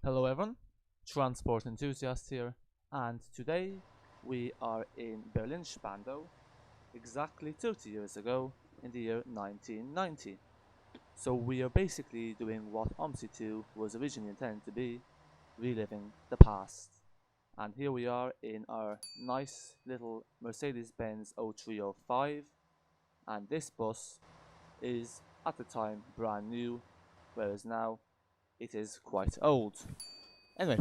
Hello everyone, transport enthusiast here, and today we are in Berlin Spandau, exactly 30 years ago in the year 1990. So we are basically doing what Omsi 2 was originally intended to be, reliving the past. And here we are in our nice little Mercedes Benz O305, and this bus is at the time brand new, whereas now it is quite old. Anyway,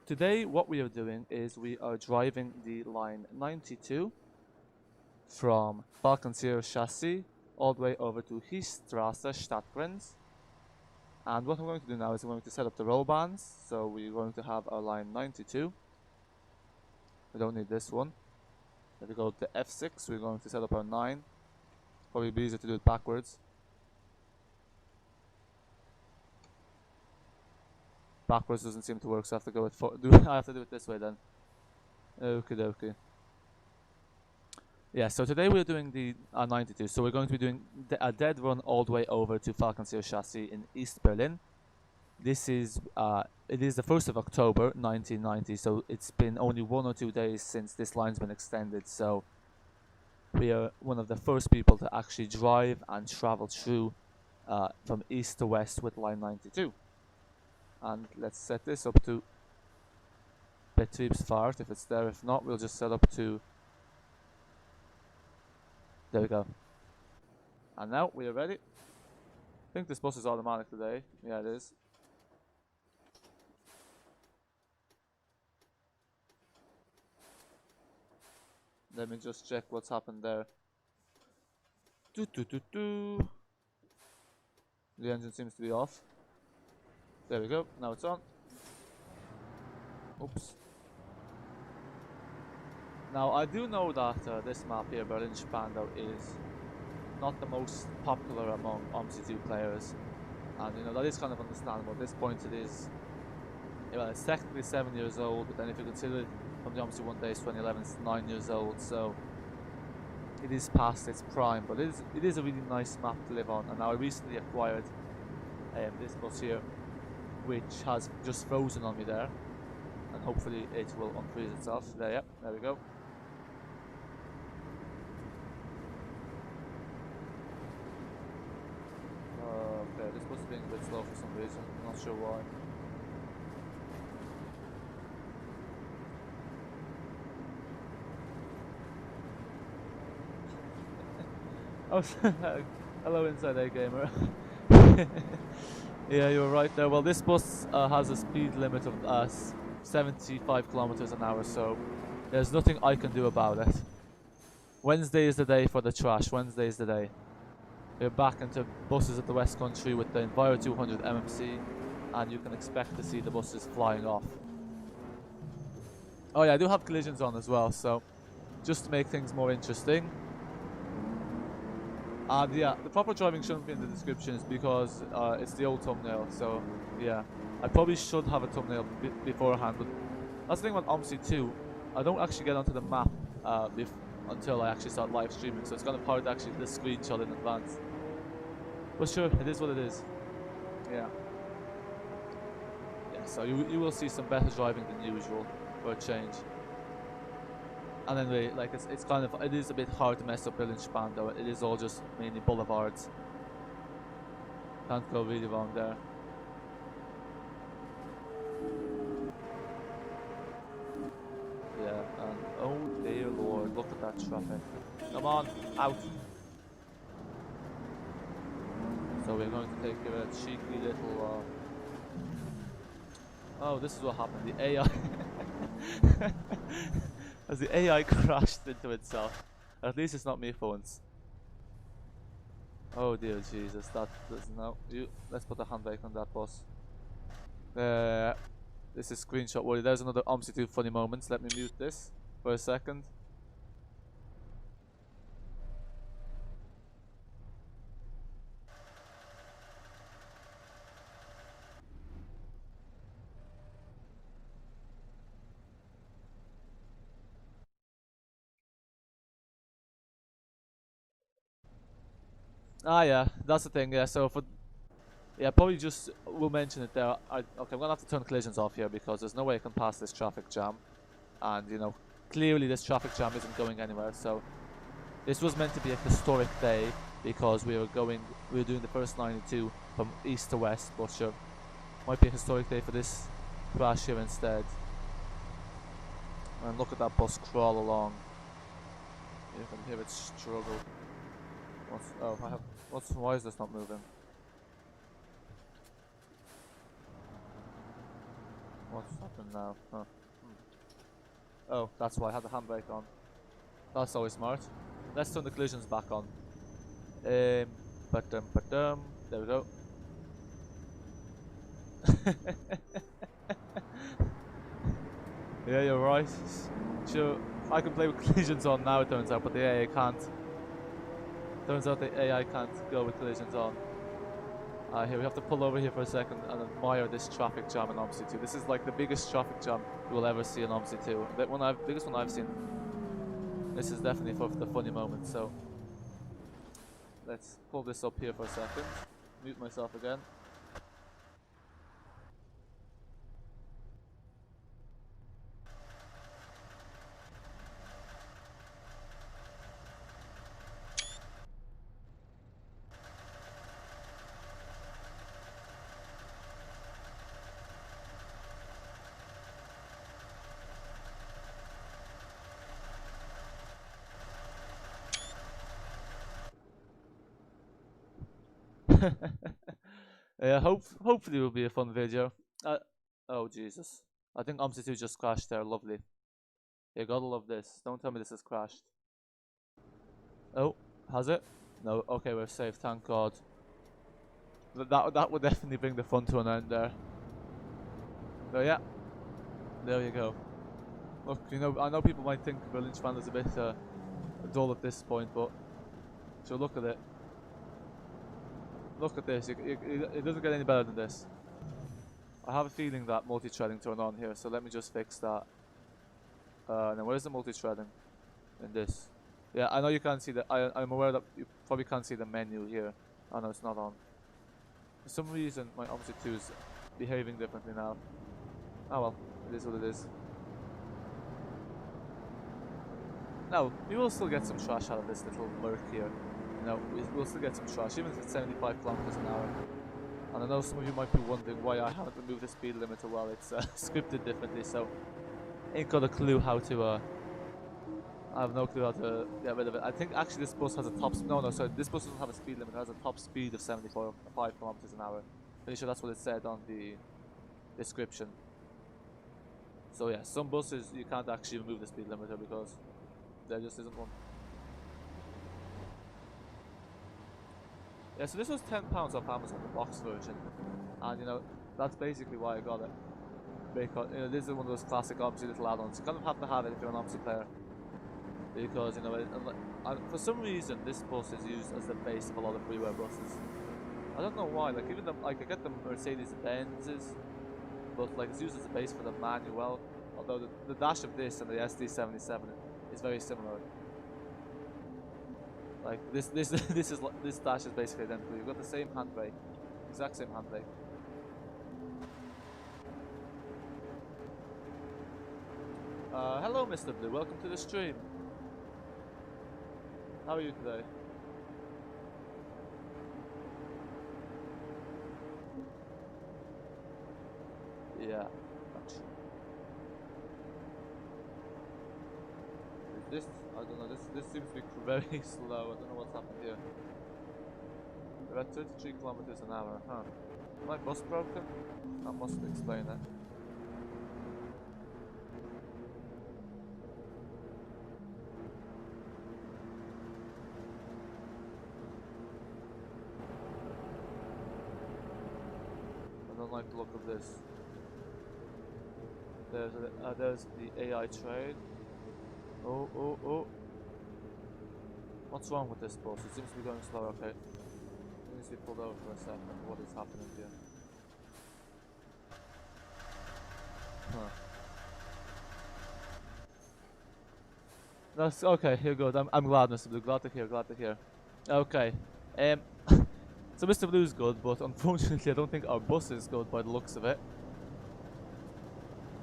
today what we are doing is we are driving the line 92 from Falkanseer Chasse all the way over to Heestrasse Stadgrenze. And what I'm going to do now is I'm going to set up the roll bands. So we're going to have our line 92. We don't need this one. If we go to F6, we're going to set up our 9. Probably be easier to do it backwards. Backwards doesn't seem to work, so I have to go with I have to do it this way then. Okie dokie. Yeah, so today we're doing the 92, so we're going to be doing a dead run all the way over to Falkanseer Chasse in East Berlin. This is, it is the 1st of October 1990, so it's been only 1 or 2 days since this line's been extended, so we are one of the first people to actually drive and travel through from east to west with line 92. And let's set this up to Betriebsfahrt if it's there. If not, we'll just set up to... There we go. And now we are ready. I think this bus is automatic today. Yeah, it is. Let me just check what's happened there. The engine seems to be off. There we go. Now it's on. Oops. Now I do know that this map here, Berlin Spandau, is not the most popular among Omsi 2 players, and you know that is kind of understandable. At this point it is, well, it's technically 7 years old, but then if you consider it from the Omsi 1 days 2011, it's 9 years old, so it is past its prime, but it is a really nice map to live on. And now I recently acquired this bus here, which has just frozen on me there, and hopefully it will unfreeze itself. There we go. Okay, this bus is being a bit slow for some reason, I'm not sure why. Oh, hello Inside A Gamer. Yeah, you were right there. Well, this bus has a speed limit of 75 kilometers an hour, so there's nothing I can do about it. Wednesday is the day for the trash. Wednesday is the day. We're back into buses at the West Country with the Enviro 200 MMC, and you can expect to see the buses flying off. Oh yeah, I do have collisions on as well, so just to make things more interesting. And yeah, the proper driving shouldn't be in the descriptions because it's the old thumbnail, so yeah. I probably should have a thumbnail beforehand, but that's the thing about Omsi 2. I don't actually get onto the map until I actually start live streaming, so it's kind of hard to actually do the screenshot in advance. But sure, it is what it is. Yeah. Yeah, so you will see some better driving than usual for a change. And anyway, like it's kind of, it is a bit hard to mess up Berlin Spandau. It is all just mainly boulevards. Can't go really wrong there. Yeah, and oh dear lord, look at that traffic. Come on, out. So we're going to take a cheeky little oh, this is what happened, the AI as the AI crashed into itself. At least it's not me for once. Oh dear Jesus, that does no. Let's put a hand brake on that bus. This is screenshot worthy. There's another Omsi 2 funny moments. Let me mute this for a second. Ah yeah, that's the thing, yeah, so for... Yeah, probably just we'll mention it there. Okay, I'm gonna have to turn collisions off here because there's no way I can pass this traffic jam, and you know, clearly this traffic jam isn't going anywhere. So this was meant to be a historic day because we were doing the first 92 from east to west, but sure, might be a historic day for this crash here instead. And look at that bus crawl along. You can hear it struggle. Why is this not moving? What's happened now? Huh. Oh, that's why I had the handbrake on. That's always smart. Let's turn the collisions back on. There we go. Yeah, you're right. Sure, I can play with collisions on now, it turns out, but the AI can't. Turns out the AI can't go with collisions on. Here, we have to pull over here for a second and admire this traffic jam in Omsi 2. This is like the biggest traffic jam you will ever see in Omsi 2. The biggest one I've seen. This is definitely for the funny moment, so let's pull this up here for a second. Mute myself again. Yeah, hopefully it will be a fun video. Oh Jesus, I think Omsi 2 just crashed there. Lovely. You gotta love this. Don't tell me this has crashed. Oh, has it? No. Okay, we're safe. Thank God. That would definitely bring the fun to an end there. So yeah, there you go. Look, you know, I know people might think Berlin Spandau is a bit dull at this point, but so look at it. Look at this. It doesn't get any better than this. I have a feeling that multi-threading turned on here, so let me just fix that. Now where's the multi-threading in this? Yeah, I know you can't see the. I'm aware that you probably can't see the menu here. Oh no, it's not on. For some reason, my Omsi 2 is behaving differently now. Oh well, it is what it is. Now, we will still get some trash out of this little lurk here. You know, we'll still get some trash, even if it's 75 kilometers an hour. And I know some of you might be wondering why I haven't removed the speed limiter. Well, it's scripted differently, so ain't got a clue how to. I have no clue how to get rid of it. I think actually this bus has a top. No, sorry, this bus doesn't have a speed limit. It has a top speed of 5 kilometers an hour. Pretty sure that's what it said on the description. So yeah, some buses you can't actually remove the speed limiter because there just isn't one. Yeah, so this was £10 off Amazon, the box version, and you know that's basically why I got it. Because you know this is one of those classic Omsi little add-ons. You kind of have to have it if you're an Omsi player, because you know for some reason this bus is used as the base of a lot of freeware buses. I don't know why. Like even I get the Mercedes Benz's, but like it's used as a base for the manual. Although the dash of this and the SD77 is very similar. Like this dash is basically identical. You've got the same handbrake, exact same handbrake. Hello, Mr. Blue. Welcome to the stream. How are you today? Yeah. This, I don't know, this seems to be very slow. I don't know what's happened here. We're at 33 kilometers an hour, huh? My bus broken? That must explain it. I don't like the look of this. There's the AI trade. Oh. What's wrong with this bus? It seems to be going slow, okay. It needs to be pulled over for a second. What is happening here? Huh. That's okay, here goes. I'm glad, Mr. Blue. Glad to hear. Okay. So Mr. Blue's good, but unfortunately I don't think our bus is good by the looks of it.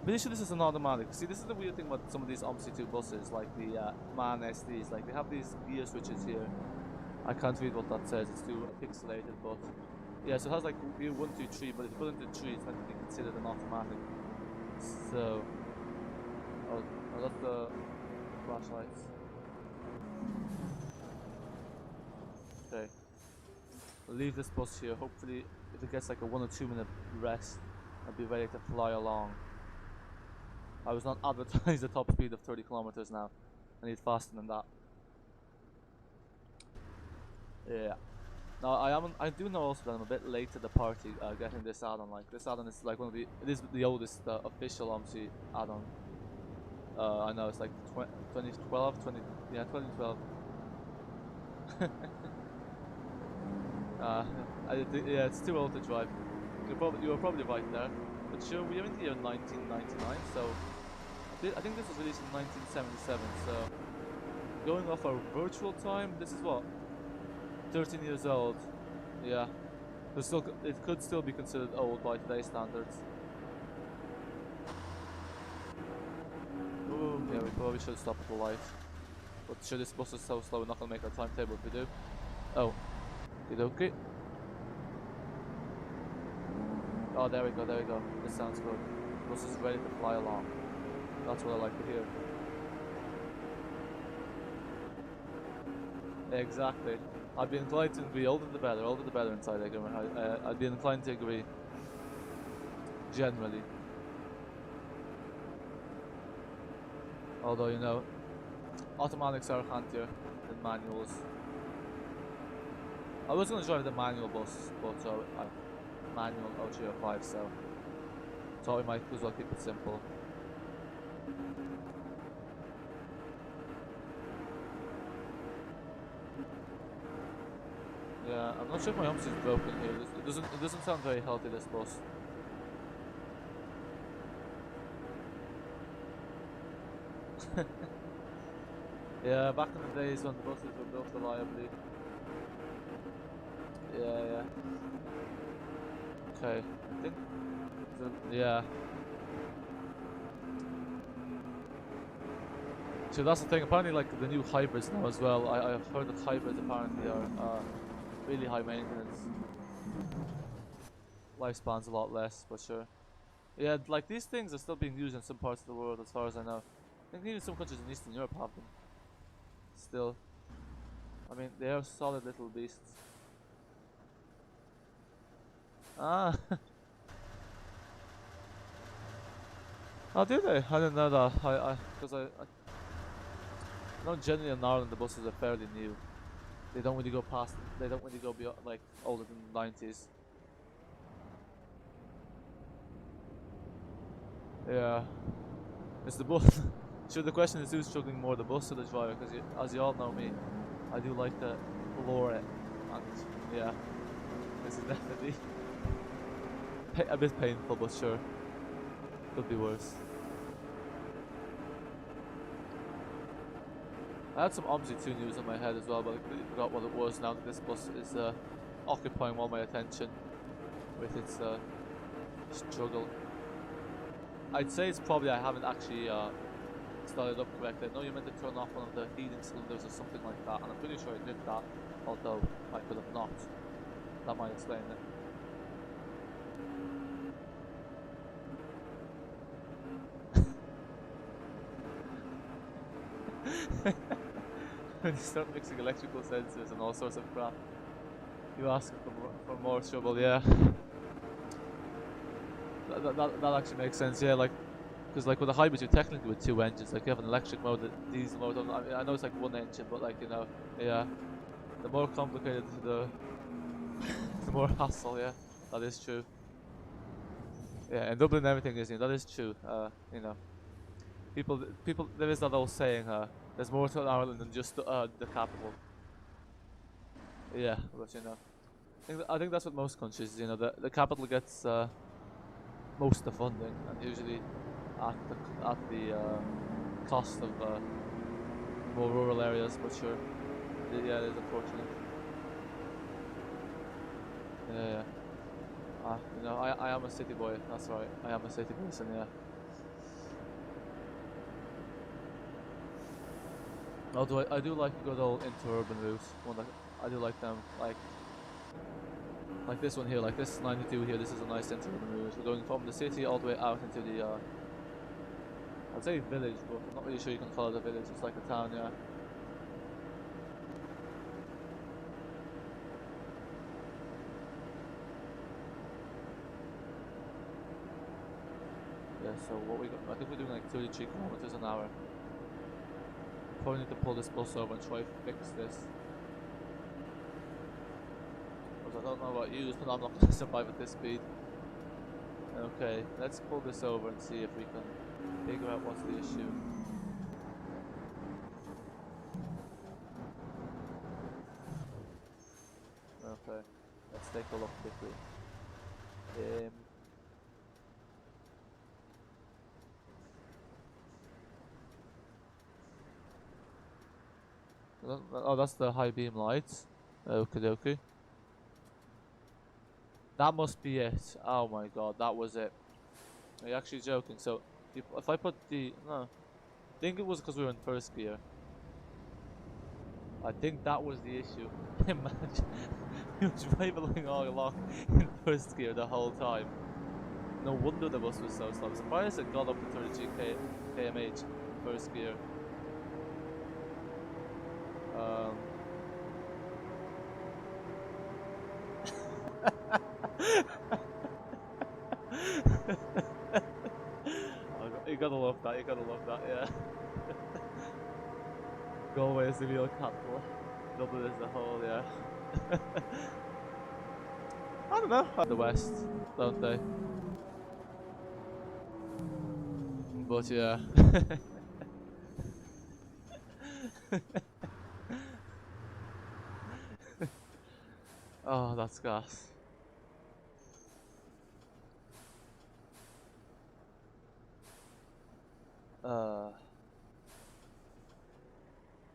Pretty sure this is an automatic. See, this is the weird thing about some of these Omsi 2 buses, like the MAN SDs. Like, they have these gear switches here. I can't read what that says, it's too pixelated, but... Yeah, so it has like gear 1, 2, 3, but if you put it into 3, it's meant to be considered an automatic. So... Oh, that's the flashlights. Okay. We'll leave this bus here. Hopefully, if it gets like a 1 or 2 minute rest, I'll be ready to fly along. I was not advertised a top speed of 30 kilometers now. I need faster than that. Yeah. Now I do know also that I'm a bit late to the party getting this add-on. Like, this add-on is like one of the, it is the oldest official Omsi add-on. I know it's like 2012, yeah, 2012. Yeah, it's too old to drive. You were probably right there. But sure, we are in the year 1999, so I think this was released in 1977. So going off our virtual time, this is what, 13 years old. Yeah, it could still be considered old by today's standards. Ooh, yeah, we probably should stop at the light. But sure, this bus is so slow, we're not gonna make our timetable if we do. Oh, okay. Oh, there we go, there we go. This sounds good. The bus is ready to fly along. That's what I like to hear. Exactly. I'd be inclined to agree. Older the better inside agreement. I'd be inclined to agree. Generally. Although, you know, automatics are handier than manuals. I was going to drive the manual bus, but manual O305, so thought we might as well keep it simple. Yeah, I'm not sure if my Omsi is broken here. It doesn't sound very healthy, this bus. Yeah, back in the days when the buses were built reliably. Yeah. Okay, I think... yeah. So that's the thing, apparently like the new hybrids now as well, I've heard that hybrids apparently are really high maintenance. Lifespan's a lot less, but sure. Yeah, like these things are still being used in some parts of the world as far as I know. I think even some countries in Eastern Europe have them. Still. I mean, they are solid little beasts. Ah! Oh, do they? I didn't know that. Because I know generally in Ireland the buses are fairly new. They don't really go past, they don't really go beyond, like, older than the 90s. Yeah. It's the bus. Sure, the question is who's struggling more, the bus or the driver, because as you all know me, I do like to lower it, and yeah, this is definitely a bit painful, but sure, could be worse. I had some Omsi 2 news in my head as well, but I completely forgot what it was now that this bus is occupying all my attention with its struggle. I'd say it's probably I haven't actually started up correctly. I know you meant to turn off one of the heating cylinders or something like that, and I'm pretty sure I did that, although I could have not. That might explain it. When you start mixing electrical sensors and all sorts of crap, you ask for more trouble, yeah. That actually makes sense, yeah, like, because like with a hybrid you're technically with 2 engines, like you have an electric mode, a diesel mode, I know it's like 1 engine, but like, you know, yeah, the more complicated the more hassle, yeah, that is true. Yeah, in Dublin everything is, you know, that is true, you know, people, there is that old saying, there's more to Ireland than just the capital. Yeah, but you know, I think that's what most countries, you know, the capital gets most of the funding, and usually at the cost of more rural areas, but sure, yeah, it is unfortunate. Yeah. You know, I am a city boy. That's right. I am a city person. Yeah. Although I do like a good old interurban route. I do like them. Like this one here. Like this 92 here. This is a nice interurban route. We're going from the city all the way out into the. I'd say village, but I'm not really sure you can call it a village. It's like a town. Yeah. Yeah, so what we got, I think we're doing like 33 kilometers an hour. Probably need to pull this bus over and try to fix this. Because I don't know about you, but I'm not going to survive at this speed. Okay, let's pull this over and see if we can figure out what's the issue. Okay, let's take a look quickly. Oh, that's the high beam lights. Okay, dokie. That must be it. Oh my god, that was it. Are you actually joking? So, if I put the... No. I think it was because we were in first gear. I think that was the issue. Imagine, he was dribbling all along in first gear the whole time. No wonder the bus was so slow. I'm surprised it got up to 33 kmh in first gear. You gotta love that, yeah. Galway is the real capital. Dublin is the whole, yeah. I don't know. The West, don't they? But yeah. Oh, that's gas.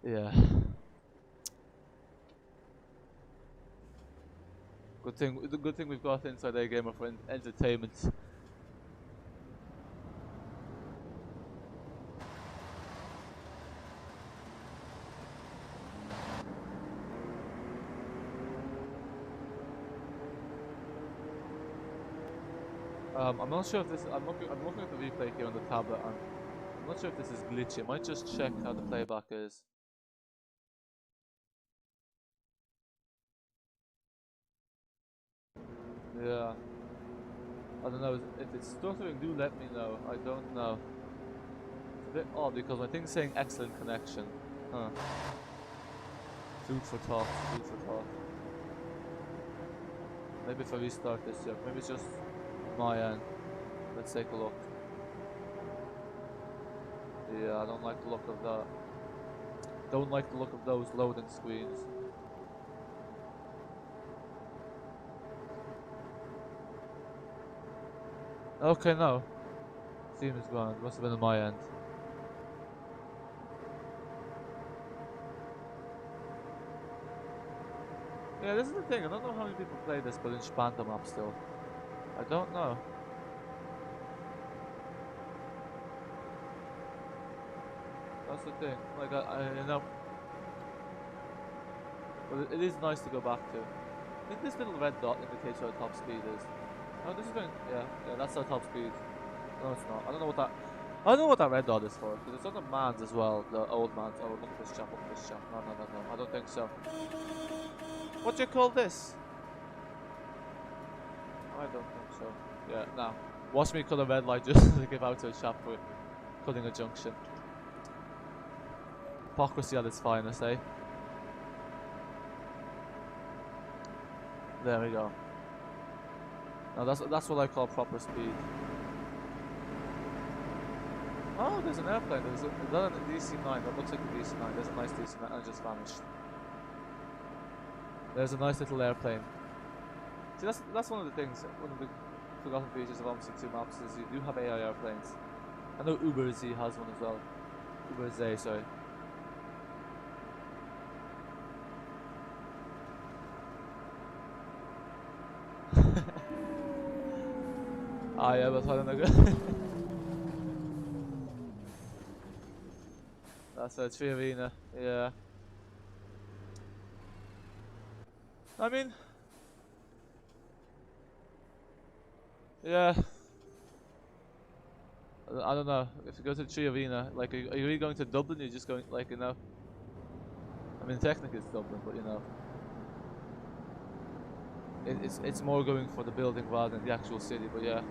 Yeah. Good thing we've got inside a gamer for entertainment. I'm not sure if this. I'm looking at the replay here on the tablet, and I'm not sure if this is glitchy. I might just check how the playback is. Yeah. I don't know. If it's stuttering, do let me know. I don't know. It's a bit odd because my thing's saying excellent connection. Huh. Food for thought. Food for thought. Maybe if I restart this, yeah. Maybe it's just my end. Let's take a look. Yeah, I don't like the look of that. Don't like the look of those loading screens. Okay, no. Steam is gone. Must have been on my end. Yeah, this is the thing. I don't know how many people play this Berlin Spandau map still. I don't know. That's the thing. Like, I know. But it is nice to go back to. I think this little red dot indicates what our top speed is. Oh, this is going. Yeah, that's our top speed. No, it's not. I don't know what that. I don't know what that red dot is for. Because it's on the man's as well. The old man's. Oh, look at this chap. Look at this chap. No. I don't think so. What do you call this? I don't think so. Yeah, now. Watch me cut a red light just to give out to a chap for cutting a junction. Hypocrisy at its finest, eh? There we go. Now that's what I call proper speed. Oh, there's an airplane. There's a DC-9. That looks like a DC-9. There's a nice DC-9 and it just vanished. There's a nice little airplane. See, that's one of the things. One of the forgotten features of Omsi 2 maps is you do have AI airplanes. I know Uber Z has one as well. Uber Z, sorry. Ah ja, was hat er noch? That's a tree arena, yeah. I mean, yeah. I don't know, if you go to the tree arena, like, are you really going to Dublin? You're just going, like, you know. I mean, technically it's Dublin, but you know. It's more going for the building rather than the actual city, but yeah.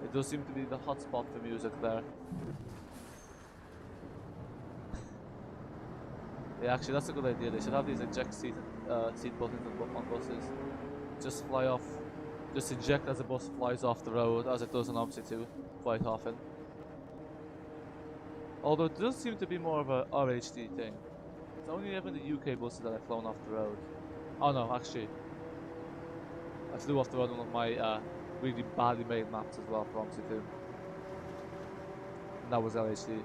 It does seem to be the hotspot for music there. Yeah, actually that's a good idea. They should have these eject seat buttons on buses. Just fly off. Just eject as the bus flies off the road, as it does in Omsi too, quite often. Although it does seem to be more of a RHD thing. It's only ever the UK buses that have flown off the road. Oh no, actually. I flew off the road on one of my really badly made maps as well for Omsi too. And that was LHD.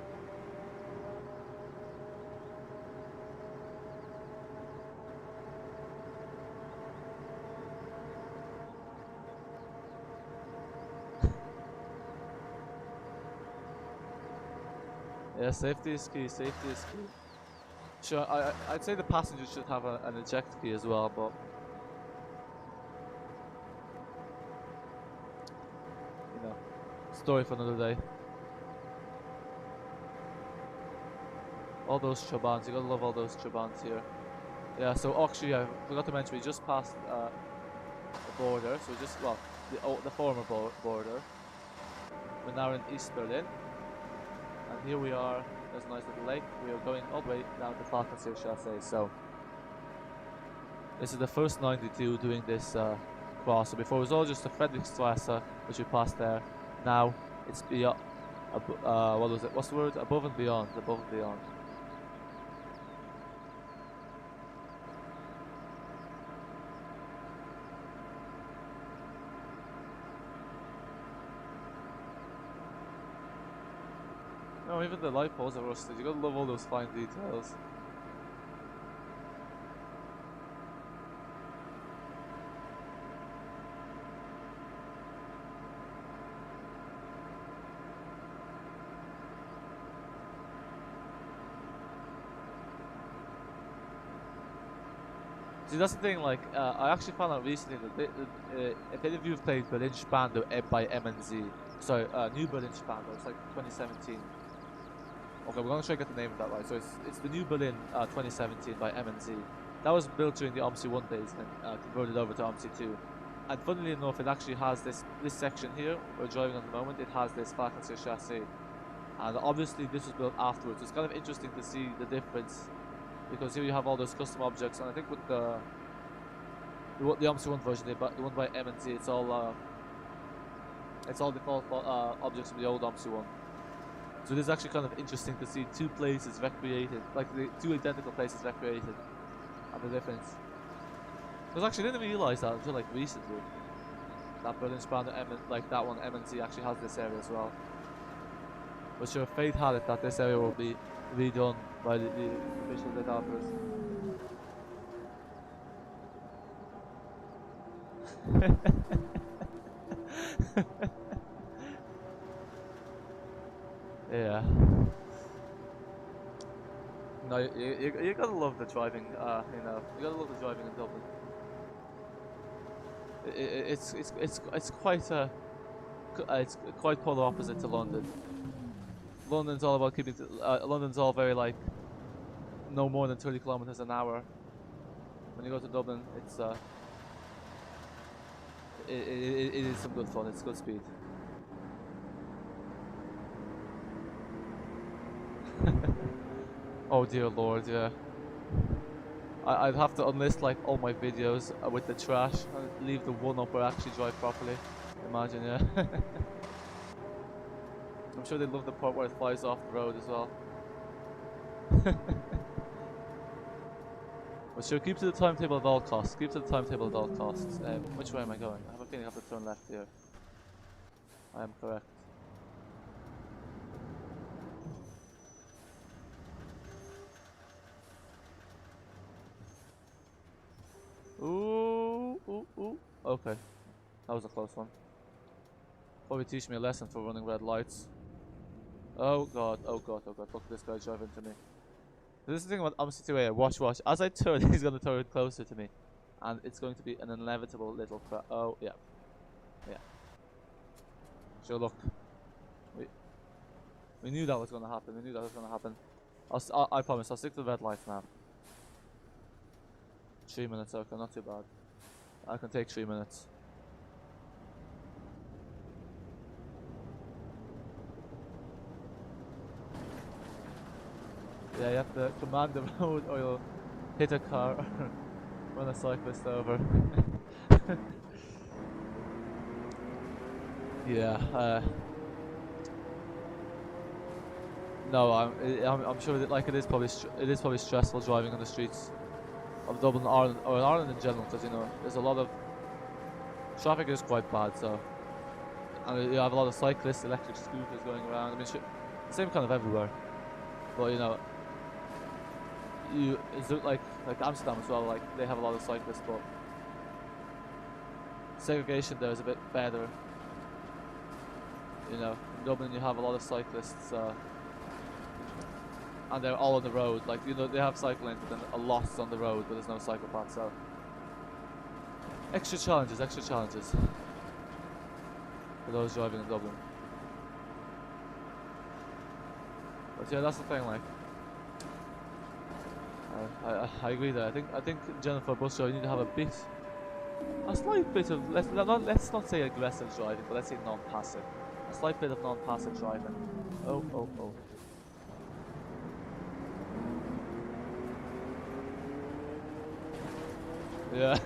Yeah, safety is key, safety is key. Sure, I'd say the passengers should have an eject key as well, but you know, story for another day. All those Chabans, you gotta love all those Chabans here. Yeah, so actually I forgot to mention we just passed the border, so just, well, the former border. We're now in East Berlin. And here we are, there's a nice little lake. We are going all the way down to Falkanseer Chasse. So this is the first 92 doing this cross. So before it was all just the Fruedrich Strasse, which we passed there. Now it's beyond, what was it? What's the word? Above and beyond. Above and beyond. No, even the light poles are rusted. You gotta love all those fine details. See, that's the thing, like, I actually found out recently that if any of you have played Berlin Spandau by MNZ, sorry, New Berlin Spandau, it's like 2017. Okay, we're gonna try to get the name of that right. So it's the New Berlin 2017 by MNZ. That was built during the Omsi 1 days and converted over to Omsi 2. And funnily enough, it actually has this section here we're driving at the moment. It has this Falkanseer Chasse, and obviously this was built afterwards. It's kind of interesting to see the difference, because here you have all those custom objects, and I think with the Omsi 1 version, the one by MNZ, it's all default objects from the old Omsi 1. So it is actually kind of interesting to see two places recreated, like the two identical places recreated, and the difference. Because actually I didn't realise that until like recently, that Berlin Spandau, like that one, MNZ actually has this area as well. But sure, fate had it that this area will be redone by the official developers. Yeah. No, you gotta love the driving. You know, you gotta love the driving in Dublin. It's quite it's quite polar opposite to London. London's all about keeping. London's all very like no more than 30 kilometers an hour. When you go to Dublin, it's it is some good fun. It's good speed. Oh dear lord, yeah. I'd have to unlist like all my videos with the trash and leave the one up where I actually drive properly. Imagine, yeah. I'm sure they love the part where it flies off the road as well. But sure, keep to the timetable at all costs. Keep to the timetable at all costs. Which way am I going? I have a feeling I have to turn left here. I am correct. Ooh. okay. That was a close one. Probably teach me a lesson for running red lights. Oh god, oh god, oh god. Look at this guy driving into me. This is the thing about Omsi 2A. Watch, watch. As I turn, he's going to turn closer to me. And it's going to be an inevitable little crash. Oh, yeah. Yeah. Sure, look. We knew that was going to happen. We knew that was going to happen. I promise, I'll stick to the red lights now. 3 minutes, okay, not too bad. I can take 3 minutes. Yeah, you have to command the road or you'll hit a car or run a cyclist over. Yeah, no, I'm sure that like it is probably stressful driving on the streets of Dublin, Ireland, or in Ireland in general, because you know there's a lot of traffic is quite bad. So, and you have a lot of cyclists, electric scooters going around. I mean, same kind of everywhere, but you know, it's like Amsterdam as well. Like they have a lot of cyclists, but segregation there is a bit better. You know, in Dublin you have a lot of cyclists. And they're all on the road, like, you know, they have cycle lanes, but then a lot on the road, but there's no cycle path, so extra challenges for those driving in Dublin. But yeah, that's the thing, like, I agree there. I think in general for a bus driver you need to have a slight bit of, let's not say aggressive driving, but let's say non-passive. A slight bit of non-passive driving. Oh. Yeah.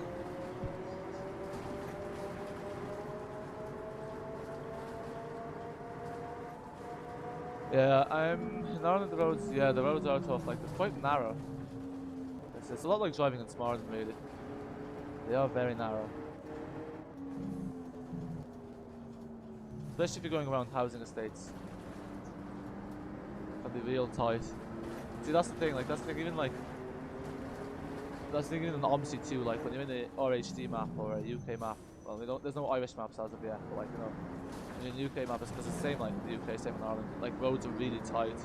Yeah, in Ireland the roads are tough, like they're quite narrow. It's a lot like driving in Smart really. They are very narrow. Especially if you're going around housing estates. It can be real tight. See, that's the thing, even in Omsi too, like when you're in a RHD map or a UK map, well, there's no Irish maps as of yet, but like, you know, when you're in UK map, it's because it's the same like the UK, same in Ireland, like roads are really tight,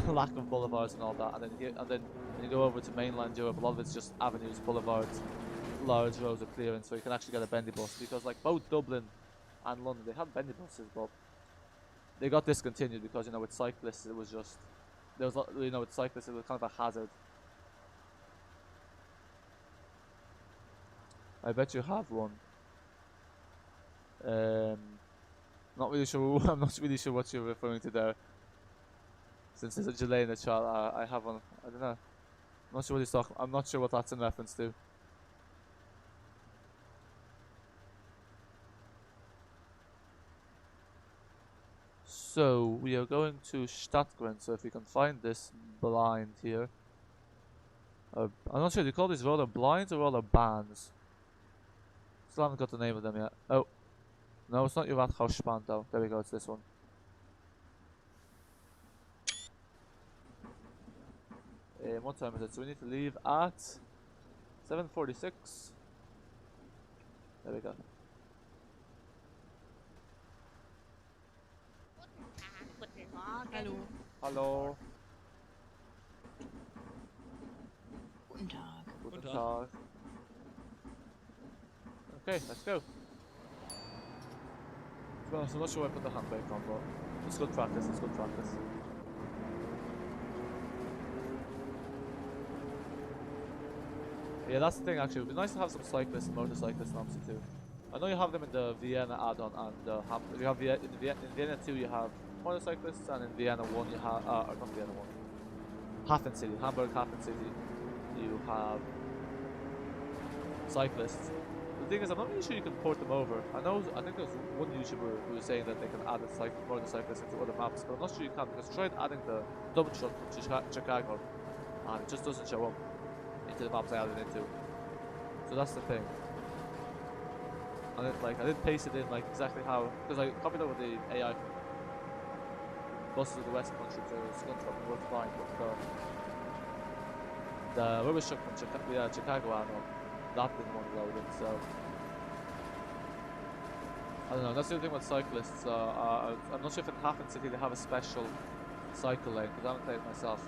lack of boulevards and all that, and then when you go over to mainland Europe, a lot of it's just avenues, boulevards, large roads of clearance, so you can actually get a bendy bus, because like both Dublin and London, they had bendy buses, but they got discontinued because, you know, with cyclists, it was just, with cyclists, it was kind of a hazard. I bet you have one. Not really sure. I'm not really sure what you're referring to there. Since there's a delay in the chat, I have one. I don't know. I'm not sure what he's talking. I'm not sure what that's in reference to. So we are going to Stadgrenze. So if we can find this blind here. I'm not sure. Do you call these roller blinds or roller bands? Still haven't got the name of them yet. Oh. No, it's not Fruedrich Strasse. There we go, it's this one. What time is it? So we need to leave at 7:46. There we go. Hallo. Hello. Guten Tag. Guten Tag. Okay, let's go. Well, I'm not sure where I put the handbrake on, but it's good practice, Yeah, that's the thing actually. It would be nice to have some cyclists and motorcyclists in Omsi too. I know you have them in the Vienna add-on and you have in Vienna 2 you have motorcyclists, and in Vienna 1 you have, or not Vienna 1, Hafen City, Hamburg Hafen City, you have cyclists. The thing is, I'm not really sure you can port them over. I think there's one YouTuber who was saying that they can add motorcyclists into other maps, but I'm not sure you can, because I tried adding the dump truck from Chicago, and it just doesn't show up into the maps I added into. So that's the thing. And I did paste it in like exactly how, because I copied over the AI from buses of the West Country to Scunthorpe and worked fine, but the rubbish truck from Chicago add-on, that didn't want to load it, so I don't know, that's the other thing with cyclists. I'm not sure if in Hafen City they have a special cycle lane, because I haven't played it myself.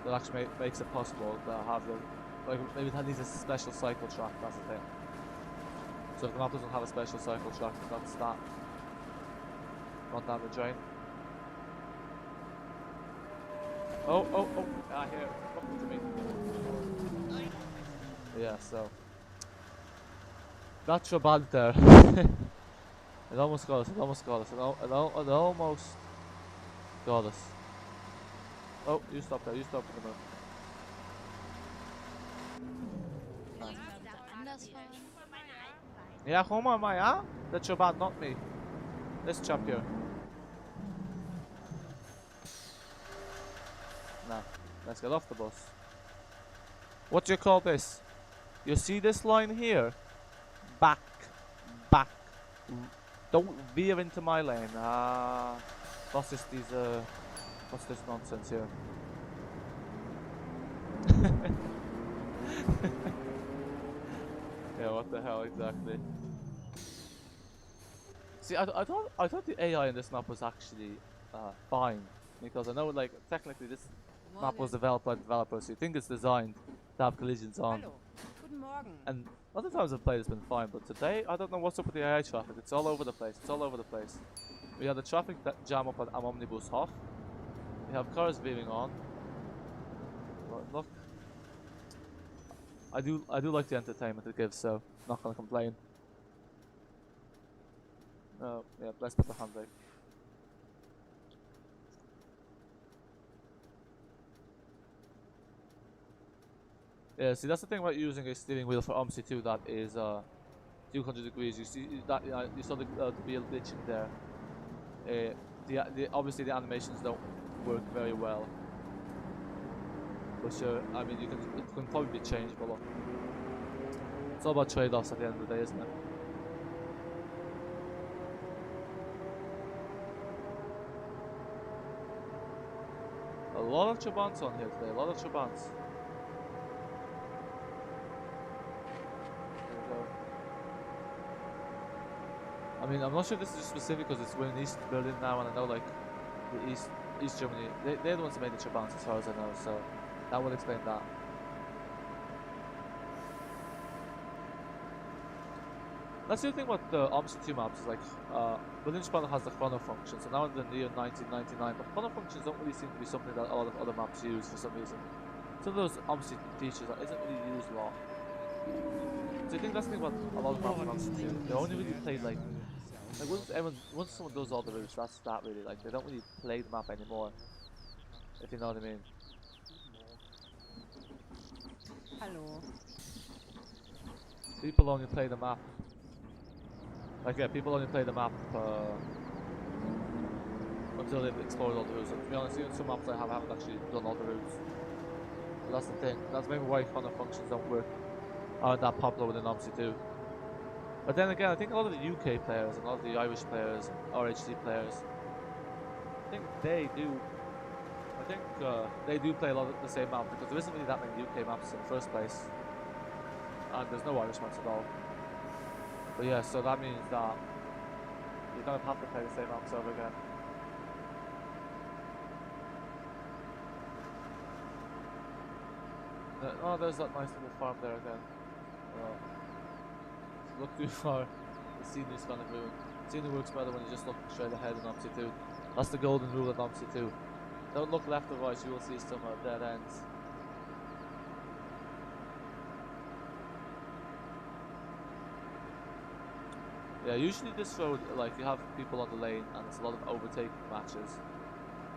That actually makes it possible to have the, like, maybe it needs a special cycle track, that's the thing. So if the map doesn't have a special cycle track, that's that. Not that the drain. Oh, here, come to me. Yeah, so. That's your bad there. It almost got us, it almost got us, it almost got us. Oh, you stop there, you stop in the middle. Yeah, who am I, huh? That's your bad, not me. This chap here. Nah, let's get off the bus. What do you call this? You see this line here? Back. Don't veer into my lane. What's this nonsense here? Yeah, what the hell exactly? See, I thought the AI in this map was actually fine, because I know, like, technically this map was developed by the developers, so you think it's designed to have collisions on. Hallo. Guten Morgen. And other times I've played it's been fine, but today I don't know what's up with the AI traffic. It's all over the place. It's all over the place. We had the traffic jam up at Am Omnibushof. We have cars veering on. But look, I do like the entertainment it gives, so not gonna complain. Oh yeah, let's put the handbrake. Yeah, see, that's the thing about using a steering wheel for Omsi 2 that is 200 degrees. You see that you saw the wheel glitching there. Obviously the animations don't work very well, but sure, I mean it can probably be changed, but look, it's all about trade-offs at the end of the day, isn't it? A lot of Trabants on here today. A lot of Trabants. I mean, I'm not sure if this is specific because we're in East Berlin now, and I know, like, the East Germany, they're the ones that made the Trabants as far as I know, so that will explain that. That's the other thing with the Omsi 2 maps is, like, Berlin Spandau has the chrono function, so now in the year 1999, but chrono functions don't really seem to be something that a lot of other maps use for some reason. Some of those Omsi features that isn't really used a lot. So I think that's the thing about a lot of maps in Omsi 2. They only really played, like once someone does all the routes, that's that really. Like, they don't really play the map anymore, if you know what I mean. Hallo. People only play the map. Like, yeah, people only play the map until they've explored all the routes. And to be honest, even some maps I haven't actually done all the routes. So that's the thing. That's maybe why chrono functions aren't that popular within Omsi 2. But then again, I think a lot of the UK players and a lot of the Irish players, RHC players, I think they do play a lot of the same map, because there isn't really that many UK maps in the first place, and there's no Irish maps at all. But yeah, so that means that you don't have to play the same maps over again. Oh, there's that nice little farm there again. Look too far, the scenery's kind of ruined. Scenery works better when you just look straight ahead in Omsi 2. That's the golden rule of Omsi 2. Don't look left or right, you will see some dead ends. Yeah, usually this road, like, you have people on the lane and it's a lot of overtaking matches.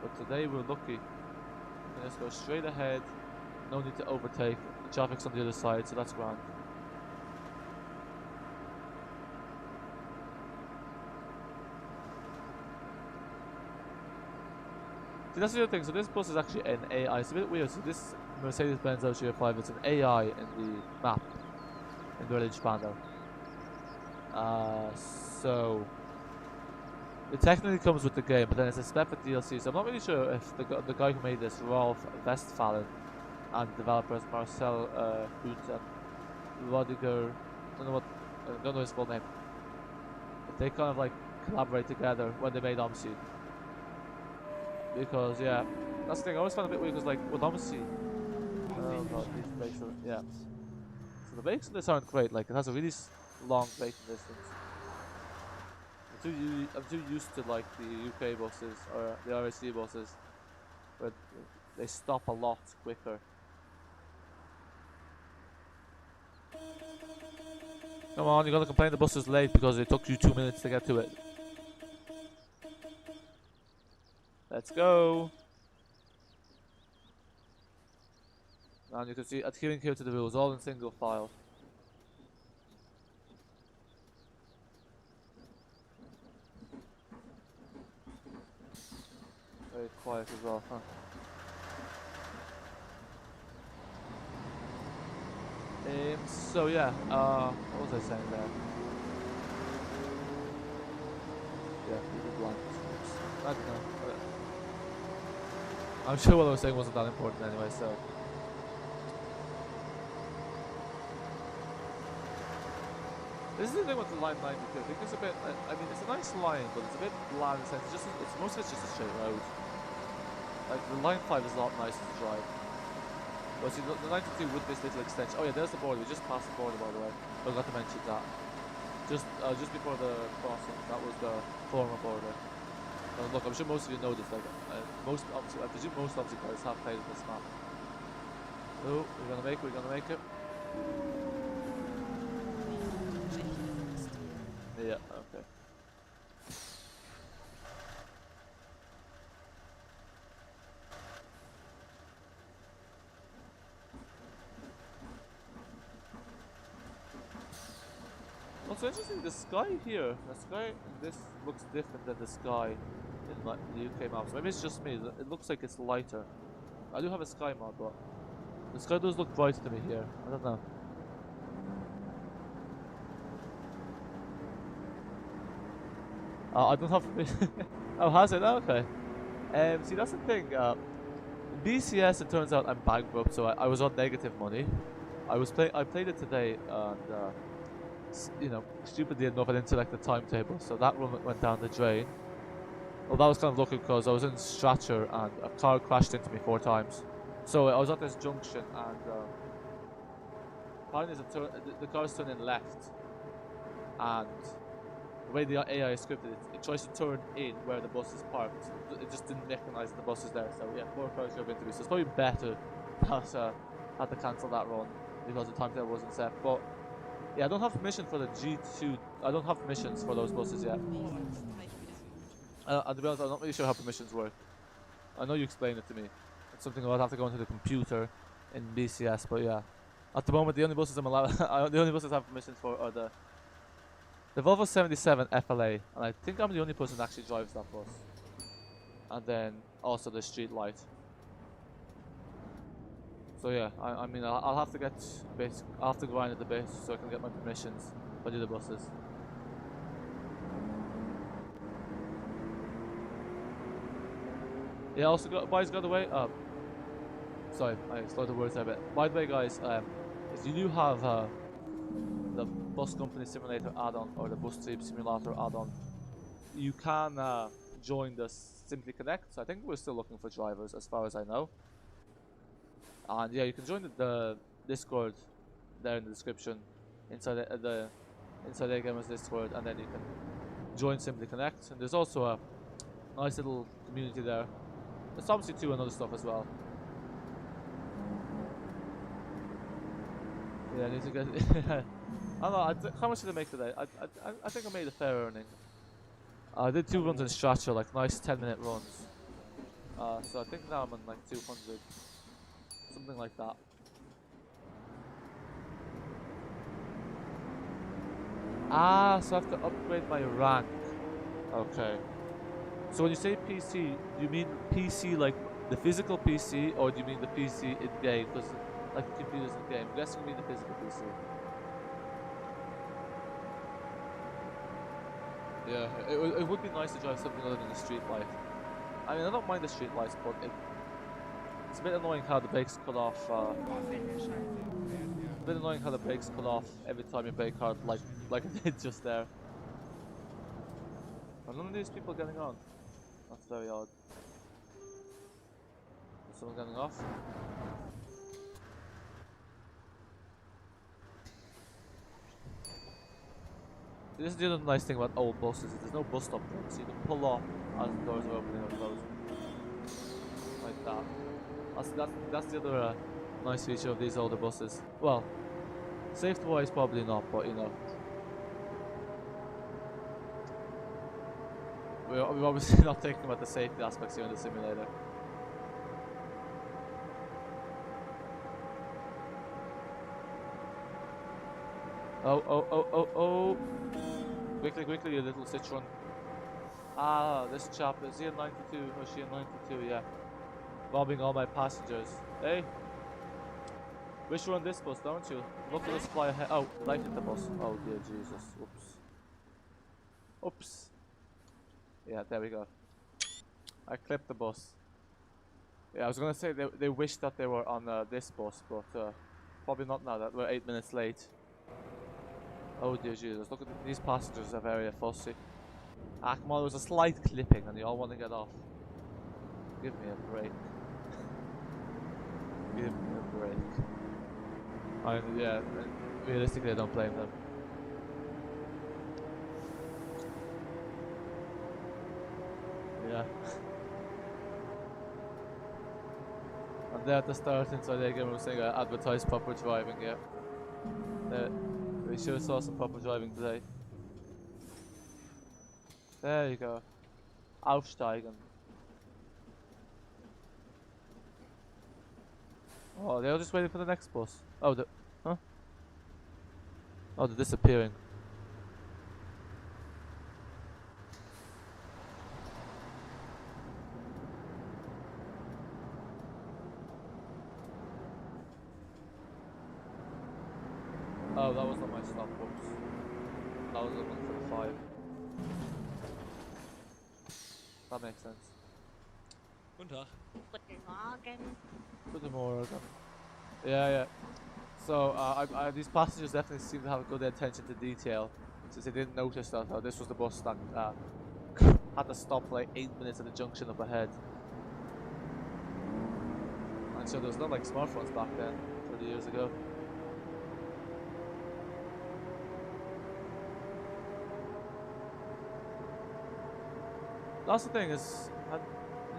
But today we're lucky. We can just go straight ahead, no need to overtake. The traffic's on the other side, so that's grand. See, that's the other thing. So this bus is actually an AI. It's a bit weird. So this Mercedes Benz O305, it's an AI in the map in Berlin Spandau. So it technically comes with the game, but then it's a separate DLC. So I'm not really sure if the guy who made this, Rolf Westphalen, and the developers Marcel Hunt and Rodiger, I don't know his full name. they kind of like collaborate together when they made Omsi. Because yeah, that's the thing. I always found a bit weird because like with Omsi, oh god, these brakes are yeah. So the brakes on this aren't great. Like it has a really long braking distance. I'm too used to like the UK buses or the RSC buses, where they stop a lot quicker. Come on, you gotta complain the bus is late because it took you 2 minutes to get to it. Let's go. And you can see adhering here to the rules, all in single file. Very quiet as well, huh? So yeah, what was I saying there? Yeah, people blind. Oops. I don't know. I'm sure what I was saying wasn't that important anyway, so. This is the thing with the line 92. I think it's a bit, I mean, it's a nice line, but it's a bit bland in the sense it's most of it's just a straight road. Like, the line 5 is a lot nicer to drive. But see, the 92 with this little extension. Oh yeah, there's the border. We just passed the border, by the way. I forgot to mention that. Just before the crossing, that was the former border. Look, I'm sure most of you know this. Like, I presume most Omsi cars have played this map. Oh, we're gonna make it. We're gonna make it. Yeah. Okay. Also interesting, the sky here, the sky in this looks different than the sky in like the UK maps. Maybe it's just me, it looks like it's lighter. I do have a sky mod, but the sky does look brighter to me here. I don't know. I don't have oh, has it? Oh, okay. See, that's the thing. BCS, it turns out I'm bankrupt, so I was on negative money. I played it today, and you know, stupidly enough, I didn't select the timetable, so that run went down the drain. Well, that was kind of lucky because I was in Stratcher and a car crashed into me 4 times. So I was at this junction, and apparently the car's turning left, and the way the AI is scripted, it tries to turn in where the bus is parked. It just didn't recognize the bus is there, so yeah, 4 cars drove into me. So it's probably better that I had to cancel that run because the timetable wasn't set. But yeah, I don't have permission for the G2. I don't have permissions for those buses yet. And to be honest, I'm not really sure how permissions work. I know you explained it to me. It's something I'll have to go into the computer in BCS, but yeah. At the moment, the only buses I'm allowed, the only buses I have permissions for are the Volvo 77 FLA, and I think I'm the only person that actually drives that bus. And then also the street light. So yeah, I mean, I'll have to get I'll have to grind at the base so I can get my permissions for the other buses. Yeah, also boys, by the way, sorry, I slowed the words a bit. By the way, guys, if you do have the Bus Company Simulator add-on or the Bus Trip Simulator add-on, you can join the Simply Connect. So I think we're still looking for drivers, as far as I know. And yeah, you can join the Discord there in the description, inside the inside the Gamers Discord, and then you can join Simply Connect. And there's also a nice little community there. There's obviously too and other stuff as well. Yeah, I need to get. I don't know. How much did I make today? I think I made a fair earning. I did 2 runs in Stratcher, like nice 10-minute runs. So I think now I'm on like 200, something like that. Ah, so I have to upgrade my rank. Okay. So when you say PC, do you mean PC like the physical PC, or do you mean the PC in game? Because like the computers in game. I'm guessing you mean the physical PC. Yeah, it would be nice to drive something other than the street light. I mean, I don't mind the street lights, but it's a bit annoying how the brakes cut off. A bit annoying how the brakes cut off every time your brake hard, like it did just there. Are none of these people getting on? That's very odd. Is someone getting off? This is the other nice thing about old buses, is there's no bus stop there, so you can pull off as the doors are opening or closing. Like that. That's the other nice feature of these older buses. Well, safety wise probably not, but you know. We're obviously not thinking about the safety aspects here in the simulator. Oh. Quickly, you little citron. Ah, this chap, is he in 92? Or is she in 92? Yeah. Robbing all my passengers. Hey! Wish you were on this bus, don't you? Look at us fly ahead. Oh, did I hit the bus? Oh dear Jesus. Oops. Yeah, there we go. I clipped the bus. Yeah, I was gonna say they wish that they were on this bus, but probably not now that we're 8 minutes late. Oh dear Jesus, look at these passengers are very fussy. Ah, come on, there was a slight clipping and you all want to get off. Give me a break. Give me a break. Yeah, realistically I don't blame them. Yeah. And there at the start inside the game we were saying advertise proper driving, yeah. We sure saw some proper driving today. There you go. Aufsteigen. Oh, they're just waiting for the next bus. Oh, huh? Oh, they're disappearing. Oh, that was not my stop, whoops. That was the one for the 5. That makes sense. Guten Tag. Guten Morgen. Good morning. Yeah. So, these passengers definitely seem to have a good attention to detail, since they didn't notice that this was the bus that had to stop for like 8 minutes at the junction up ahead. And so there was not like smartphones back then, 30 years ago. That's the thing is,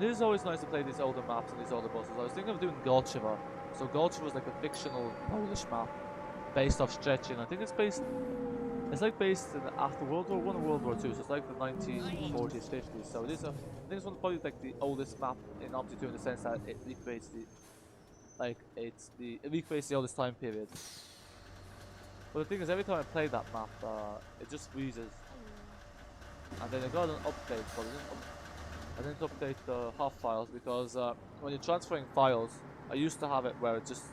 it is always nice to play these older maps and these older buses. I was thinking of doing Golchewa. So Golchewa was like a fictional Polish map based off Szczecin. I think it's based in after World War I and World War II. So it's like the 1940s, 50s. So it is I think it's probably like the oldest map in Omsi 2 in the sense that it recreates it recreates the oldest time period. But the thing is, every time I play that map, it just freezes. And then I got an update, but I didn't update the HOF files because when you're transferring files, I used to have it where it just,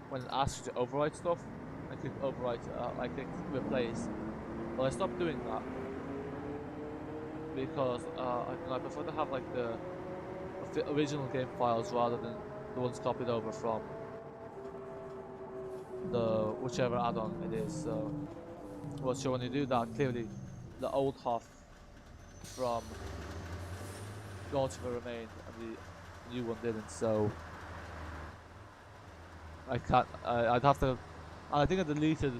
when it asks you to overwrite stuff, I click overwrite, I click replace. But I stopped doing that because I prefer to have like the original game files rather than the ones copied over from the whichever add-on it is. So, well, so when you do that, clearly the old HOF from Golchewa remained and the new one didn't, so I can't, I'd have to, I think I deleted,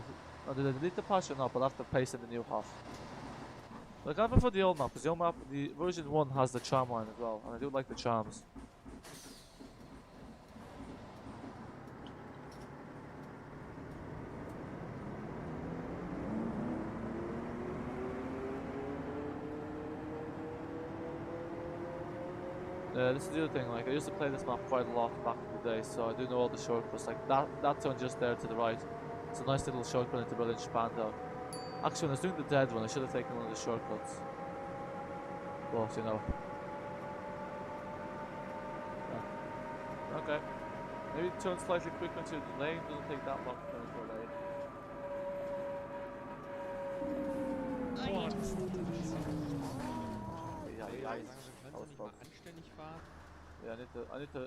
did I delete the patch or not, but I'll have to paste in the new HOF. Like, I prefer the old map, because the old map, the version 1 has the charm line as well, and I do like the charms. This is the other thing, like I used to play this map quite a lot back in the day, so I do know all the shortcuts. Like that one just there to the right, it's a nice little shortcut into Berlin Spandau. Actually, when I was doing the dead one, I should have taken one of the shortcuts. But you know. Yeah. Okay. Maybe turn slightly quicker into the lane, doesn't take that long to turn into a lane. That was close. Yeah, I need to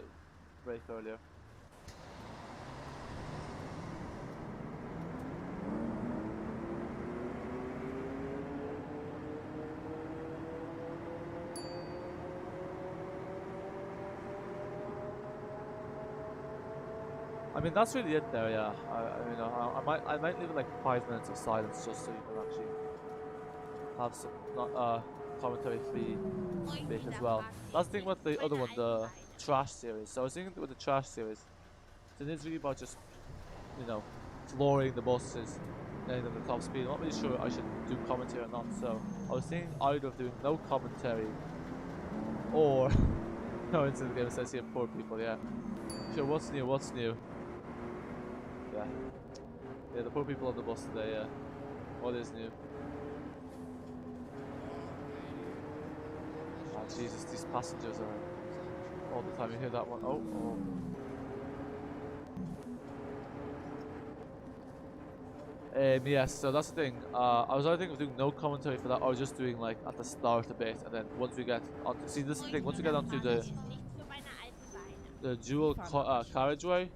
brake earlier. mean, that's really it there, yeah. You know, I might leave it like 5 minutes of silence just so you can actually have some commentary free bit as well. That's the thing with the other one, the trash series. So I was thinking with the trash series, so it is really about just, you know, flooring the buses, getting them to top speed. I'm not really sure I should do commentary or not, so I was thinking either of doing no commentary or no, into the game. It says here poor people, yeah. Sure, what's new? What's new? Yeah. Yeah, the poor people on the bus today, yeah. What is new? Oh, Jesus, these passengers are all the time. You hear that one? Oh, oh. Yes, so that's the thing. I was either thinking of doing no commentary for that, or just doing like at the start a bit, and then once we get onto, see, this is the thing. Once we get onto the dual carriageway,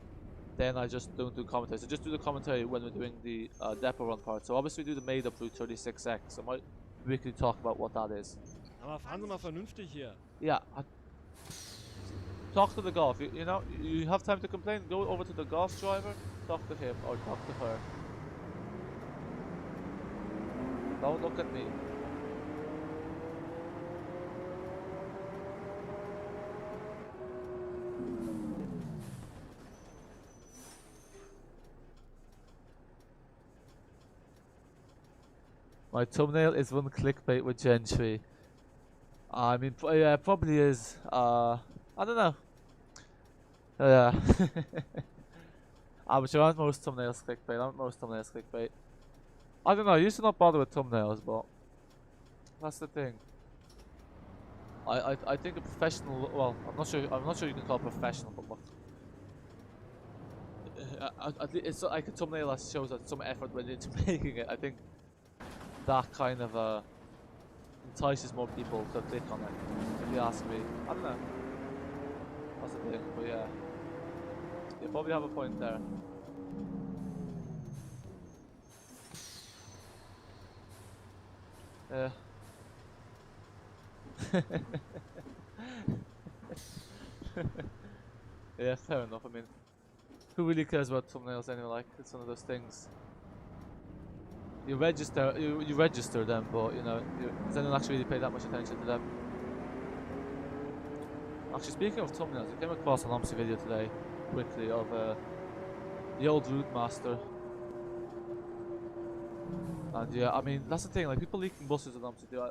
then I just don't do commentary. So just do the commentary when we're doing the depot run part. So obviously we do the made up Route 36X. So I might quickly talk about what that is. Aber fahren Sie mal vernünftig hier. Yeah. Talk to the golf. You know, you have time to complain. Go over to the golf driver. Talk to him or talk to her. Don't look at me. My thumbnail is one clickbait with Gentry. I mean, yeah, probably is. I don't know. Yeah. But sure, aren't most thumbnails clickbait? Aren't most thumbnails clickbait? I don't know. I used to not bother with thumbnails, but that's the thing. I think a professional. Well, I'm not sure. I'm not sure you can call it professional, but look. At least it's like a thumbnail that shows that some effort went into making it. I think that kind of entices more people to click on it. If you ask me, I don't know. That's the thing, but yeah, you probably have a point there. Yeah. Yeah, fair enough. I mean, who really cares about thumbnails anyway? Like, it's one of those things. You register them, but you know, does anyone actually really pay that much attention to them? Actually, speaking of thumbnails, I came across an Omsi video today, quickly, of the old route master. And yeah, I mean, that's the thing, like, people leaking buses at Omsi do.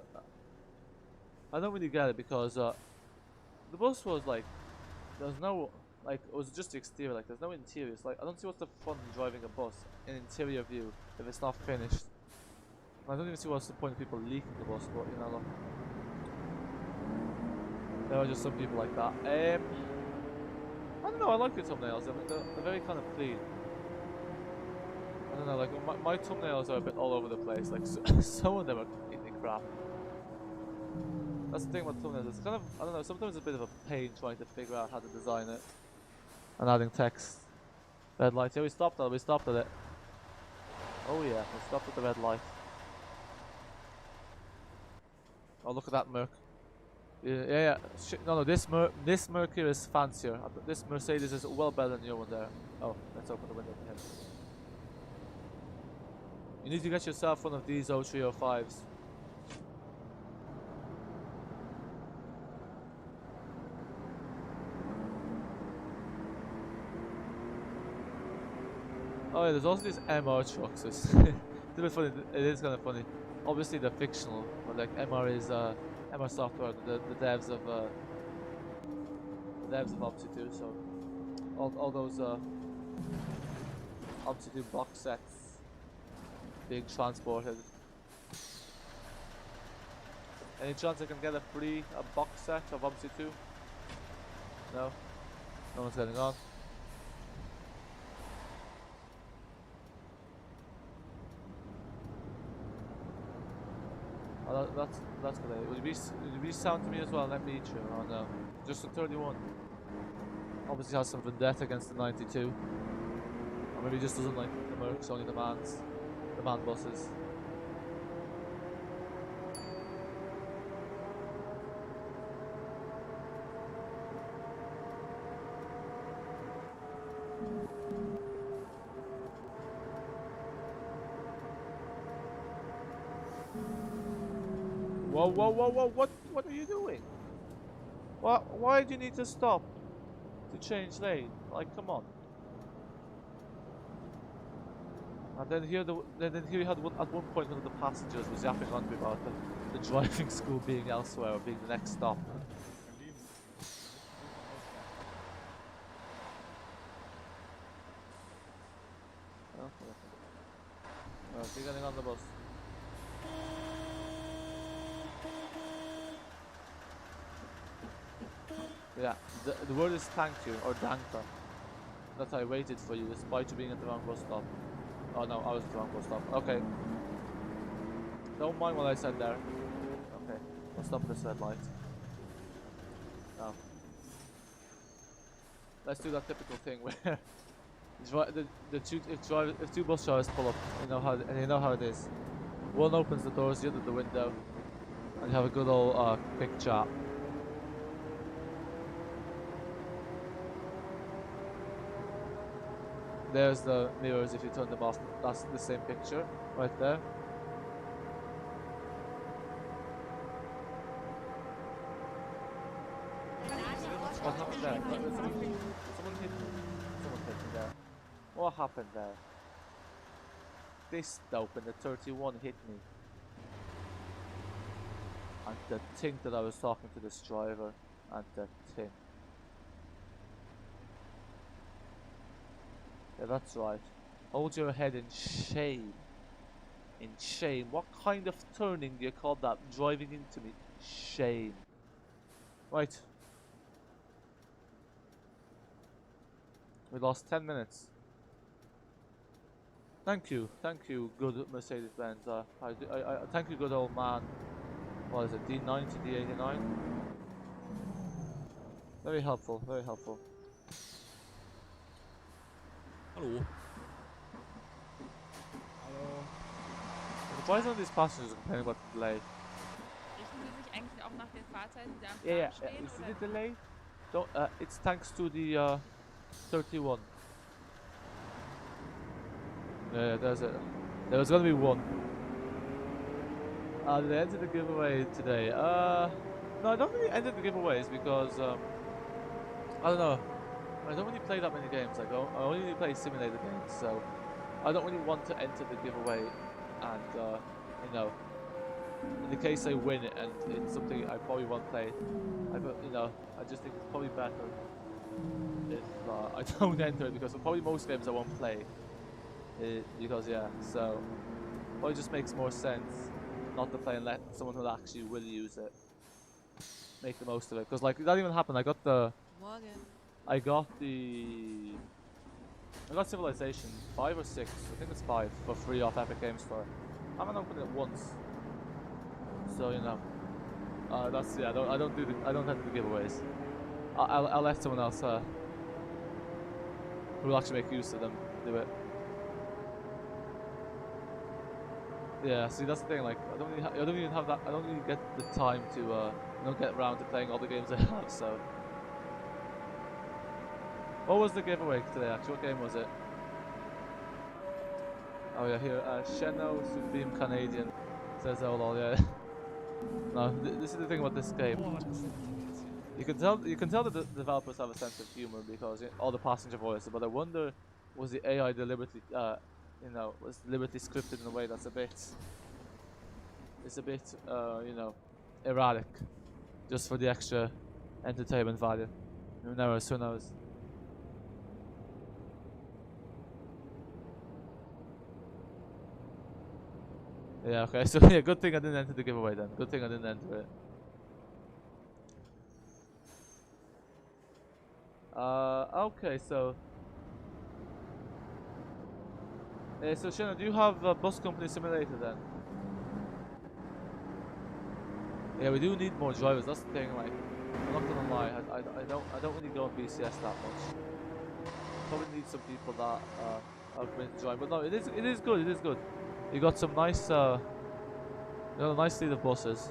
I don't really get it, because the bus was like, there's no, like, it was just the exterior, like, there's no interior. It's like, I don't see what's the fun in driving a bus in interior view if it's not finished. I don't even see what's the point of people leaking the bus, but you know, look. There are just some people like that. I don't know, I like the thumbnails. I mean, they're very kind of clean. I don't know, like, my thumbnails are a bit all over the place. Like, some of them are completely crap. That's the thing about thumbnails. It's kind of, I don't know, sometimes it's a bit of a pain trying to figure out how to design it. And adding text. Red lights. Yeah, we stopped at it. Oh yeah, we stopped at the red light. Oh, look at that Merc. Yeah. No, this Merc here is fancier. This Mercedes is well better than your one there. Oh, let's open the window for him. You need to get yourself one of these O305s. Oh yeah, there's also these MR trucks. It's a bit funny. It is kind of funny. Obviously they're fictional, but like MR is MR software, the devs of Omsi 2. So all those Omsi 2 box sets being transported. Any chance I can get a free box set of Omsi 2? No, no one's getting on. Oh, that's good. Would you be sound to me as well? Let me eat you. Oh no, just the 31. Obviously has some vendetta against the 92. Or maybe he just doesn't like the Mercs, only the man buses. Whoa, whoa, whoa, whoa, what are you doing? Why do you need to stop to change lane? Like, come on. And then here, then here you had at one point one of the passengers was yapping on me about the driving school being elsewhere or being the next stop. Okay. You're getting on the bus. Yeah, the word is thank you or danke. That I waited for you despite you being at the wrong bus stop. Oh no, I was at the wrong bus stop. Okay. Don't mind what I said there. Okay. I'll stop this red light. Now. Let's do that typical thing where if two bus drivers pull up, you know how it is. One opens the doors, the other the window, and you have a good old quick chat. There's the mirrors if you turn them off. That's the same picture right there. What happened there? Someone hit me. Someone hit me there. What happened there? This dope and the 31 hit me. And the thing that I was talking to this driver and the thing. Yeah, that's right. Hold your head in shame. In shame. What kind of turning do you call that? Driving into me. Shame. Right. We lost 10 minutes. Thank you, good Mercedes Benz. Thank you, good old man. What is it, D90, D89? Very helpful, very helpful. Hallo. Hallo. Why is none of these passengers complaining about the delay? Richten Sie sich eigentlich auch nach den Fahrzeiten, die da am Yeah, Plan stehen? you see Oder? the delay? Don't, it's thanks to the 31. Yeah, there was gonna be one. Did I enter the giveaway today? No, I don't really enter the giveaways because, I don't know. I don't really play that many games. I only really play simulator games, so I don't really want to enter the giveaway. And, you know, in the case I win it and it's something I probably won't play, I just think it's probably better if I don't enter it because probably most games I won't play. Because yeah, so probably just makes more sense not to play and let someone who actually will use it make the most of it. Because like that even happened. I got Civilization 5 or 6. I think it's 5 for free off Epic Games Store. I haven't opened it once, so you know. That's yeah. I don't enter the giveaways. I'll let someone else who will actually make use of them do it. Yeah, see that's the thing. Like I don't even have that. I don't really get the time to get around to playing all the games I have. So, what was the giveaway today? Actually, what game was it? Oh yeah, here Sheno Supreme Canadian says oh lol yeah. No, this is the thing about this game. You can tell that the developers have a sense of humor because all the passenger voices. But I wonder, was the AI deliberately was deliberately scripted in a way that's a bit erratic, just for the extra entertainment value. Who knows? Who knows? Yeah. Okay. So yeah, good thing I didn't enter the giveaway then. Good thing I didn't enter it. Okay. So. So Shannon, do you have a bus company simulator then? Yeah, we do need more drivers. That's the thing. Like, I'm not gonna lie, I don't really go on BCS that much. Probably need some people that are willing to join. But no, it is good. It is good. You got some nice, a nice fleet of buses.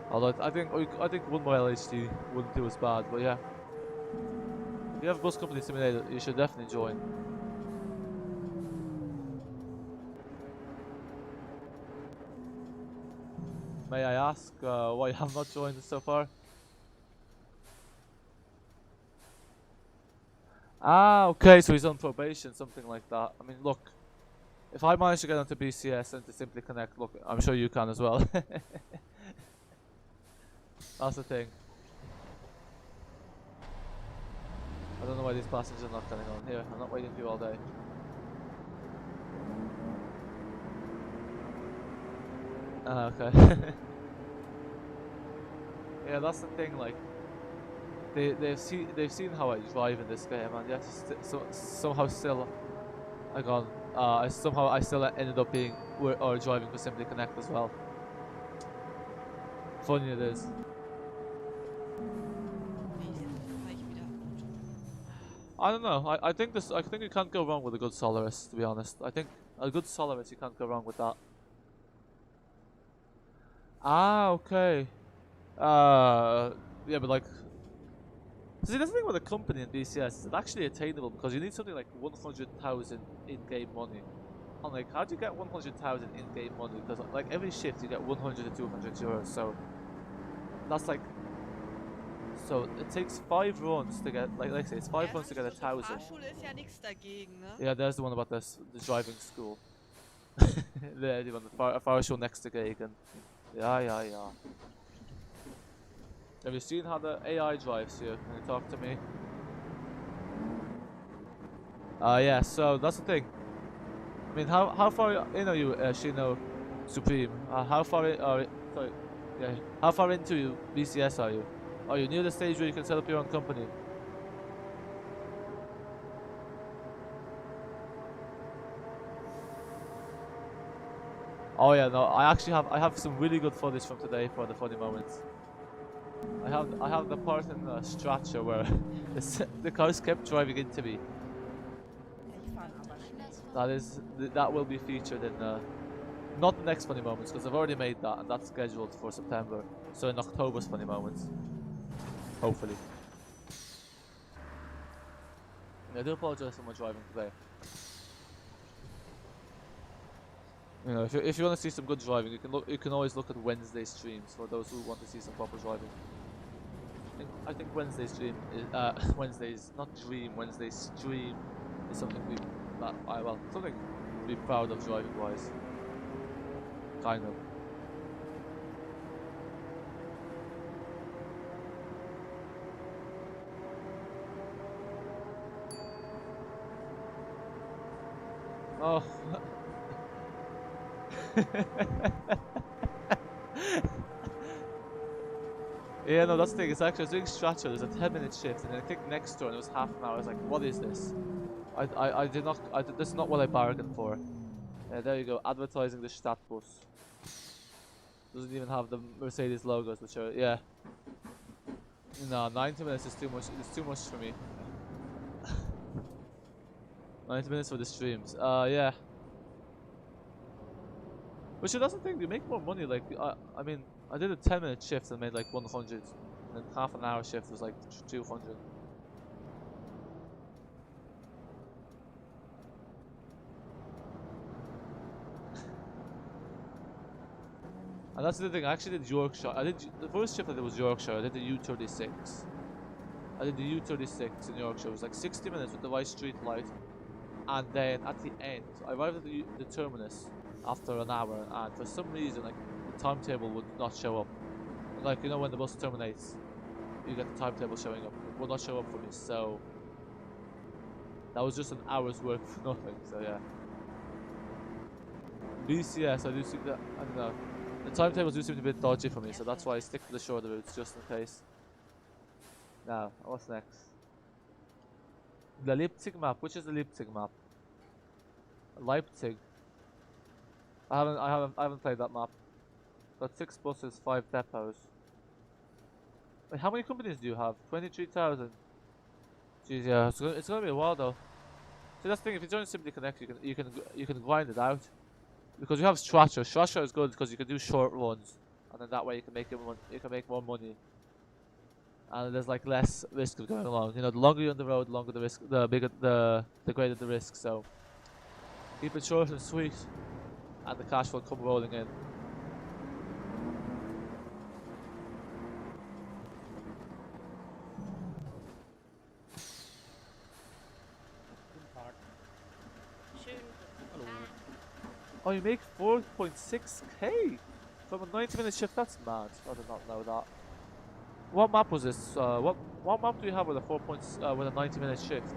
Although I think one by LHD wouldn't do as bad. But yeah, if you have a bus company simulator, you should definitely join. May I ask why you have not joined so far? Ah, okay, so he's on probation, something like that. I mean, look, if I manage to get onto BCS and to Simply Connect, look, I'm sure you can as well. That's the thing. I don't know why these passengers are not getting on here. I'm not waiting for you all day. Okay. Yeah, that's the thing. Like, they've seen how I drive in this game, and yet somehow still I still ended up being or driving for Simply Connect as well. Funny it is. I don't know. I think you can't go wrong with a good Solaris, to be honest. I think a good Solaris, you can't go wrong with that. Ah, okay. Yeah, but like, see, that's the thing with a company in BCS. It's actually attainable because you need something like 100,000 in-game money. I'm like, how do you get 100,000 in-game money? Because like every shift you get 100 to 200 euros. So that's like. So it takes 5 runs to get, like I say, it's 5 runs to get 1,000. Yeah, there's the one about the driving school. The one, the Fahrschule next to Gegen. Yeah. Have you seen how the AI drives here? Can you talk to me? Yeah, so that's the thing. I mean, how far in are you, Shino Supreme? How far how far into BCS are you? Are you near the stage where you can set up your own company? Oh yeah, no, I have some really good footage from today for the funny moments. I have the part in the Strasse where the cars kept driving into me. That will be featured in not the next funny moments because I've already made that and that's scheduled for September. So in October's funny moments, hopefully. I do apologize for my driving today. You know, if you want to see some good driving, you can always look at Wednesday streams for those who want to see some proper driving. I think Wednesday stream is Wednesday stream is something something to be proud of driving wise. Kind of. Oh. Yeah, no, that's the thing. It's actually, I was doing Strasse, there's a 10-minute shift, and then I clicked next door, and it was half an hour. I was like, what is this? This is not what I bargained for. There you go, advertising the Stadtbus. Doesn't even have the Mercedes logos, which are, yeah. No, 90 minutes is too much. It's too much for me. 90 minutes for the streams. Yeah. But that's the thing, you make more money. Like, I mean, I did a 10-minute shift and made like 100, and then half an hour shift was like 200. And that's the thing, I actually did Yorkshire. The first shift I did was Yorkshire. I did the U36. I did the U36 in Yorkshire. It was like 60 minutes with the right street light. And then at the end, I arrived at the terminus after an hour, and for some reason, like, the timetable would not show up. Like, you know, when the bus terminates, you get the timetable showing up. It would not show up for me, so that was just an hour's work for nothing. So yeah. BCS, I do see that. I don't know. The timetables do seem to be a bit dodgy for me, so that's why I stick to the shorter routes just in case. Now, what's next? The Leipzig map. Which is the Leipzig map? Leipzig. I haven't played that map. Got 6 buses, 5 depots. Wait, how many companies do you have? 23,000. Jeez, yeah, it's gonna be a while though. See, that's the thing. If you join Simply Connect, you can grind it out because you have Strasse. Strasse is good because you can do short runs, and then that way you can make more money. And there's like less risk of going along. You know, the longer you're on the road, the longer the risk, the greater the risk. So keep it short and sweet, and the cash will come rolling in. Oh, you make 4.6k from a 90-minute shift. That's mad. I did not know that. What map was this? What map do you have with a with a 90-minute shift?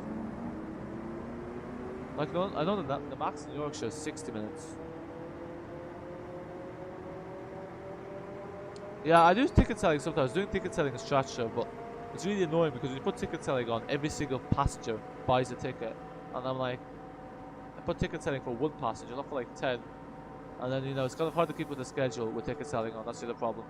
Like, no, I know that the max in New York shows 60 minutes. Yeah, I do ticket selling sometimes. Doing ticket selling is strategy, but it's really annoying because when you put ticket selling on, every single passenger buys a ticket, and I'm like, I put ticket selling for one passenger, not for like 10, and then you know it's kind of hard to keep with the schedule with ticket selling on. That's the other problem.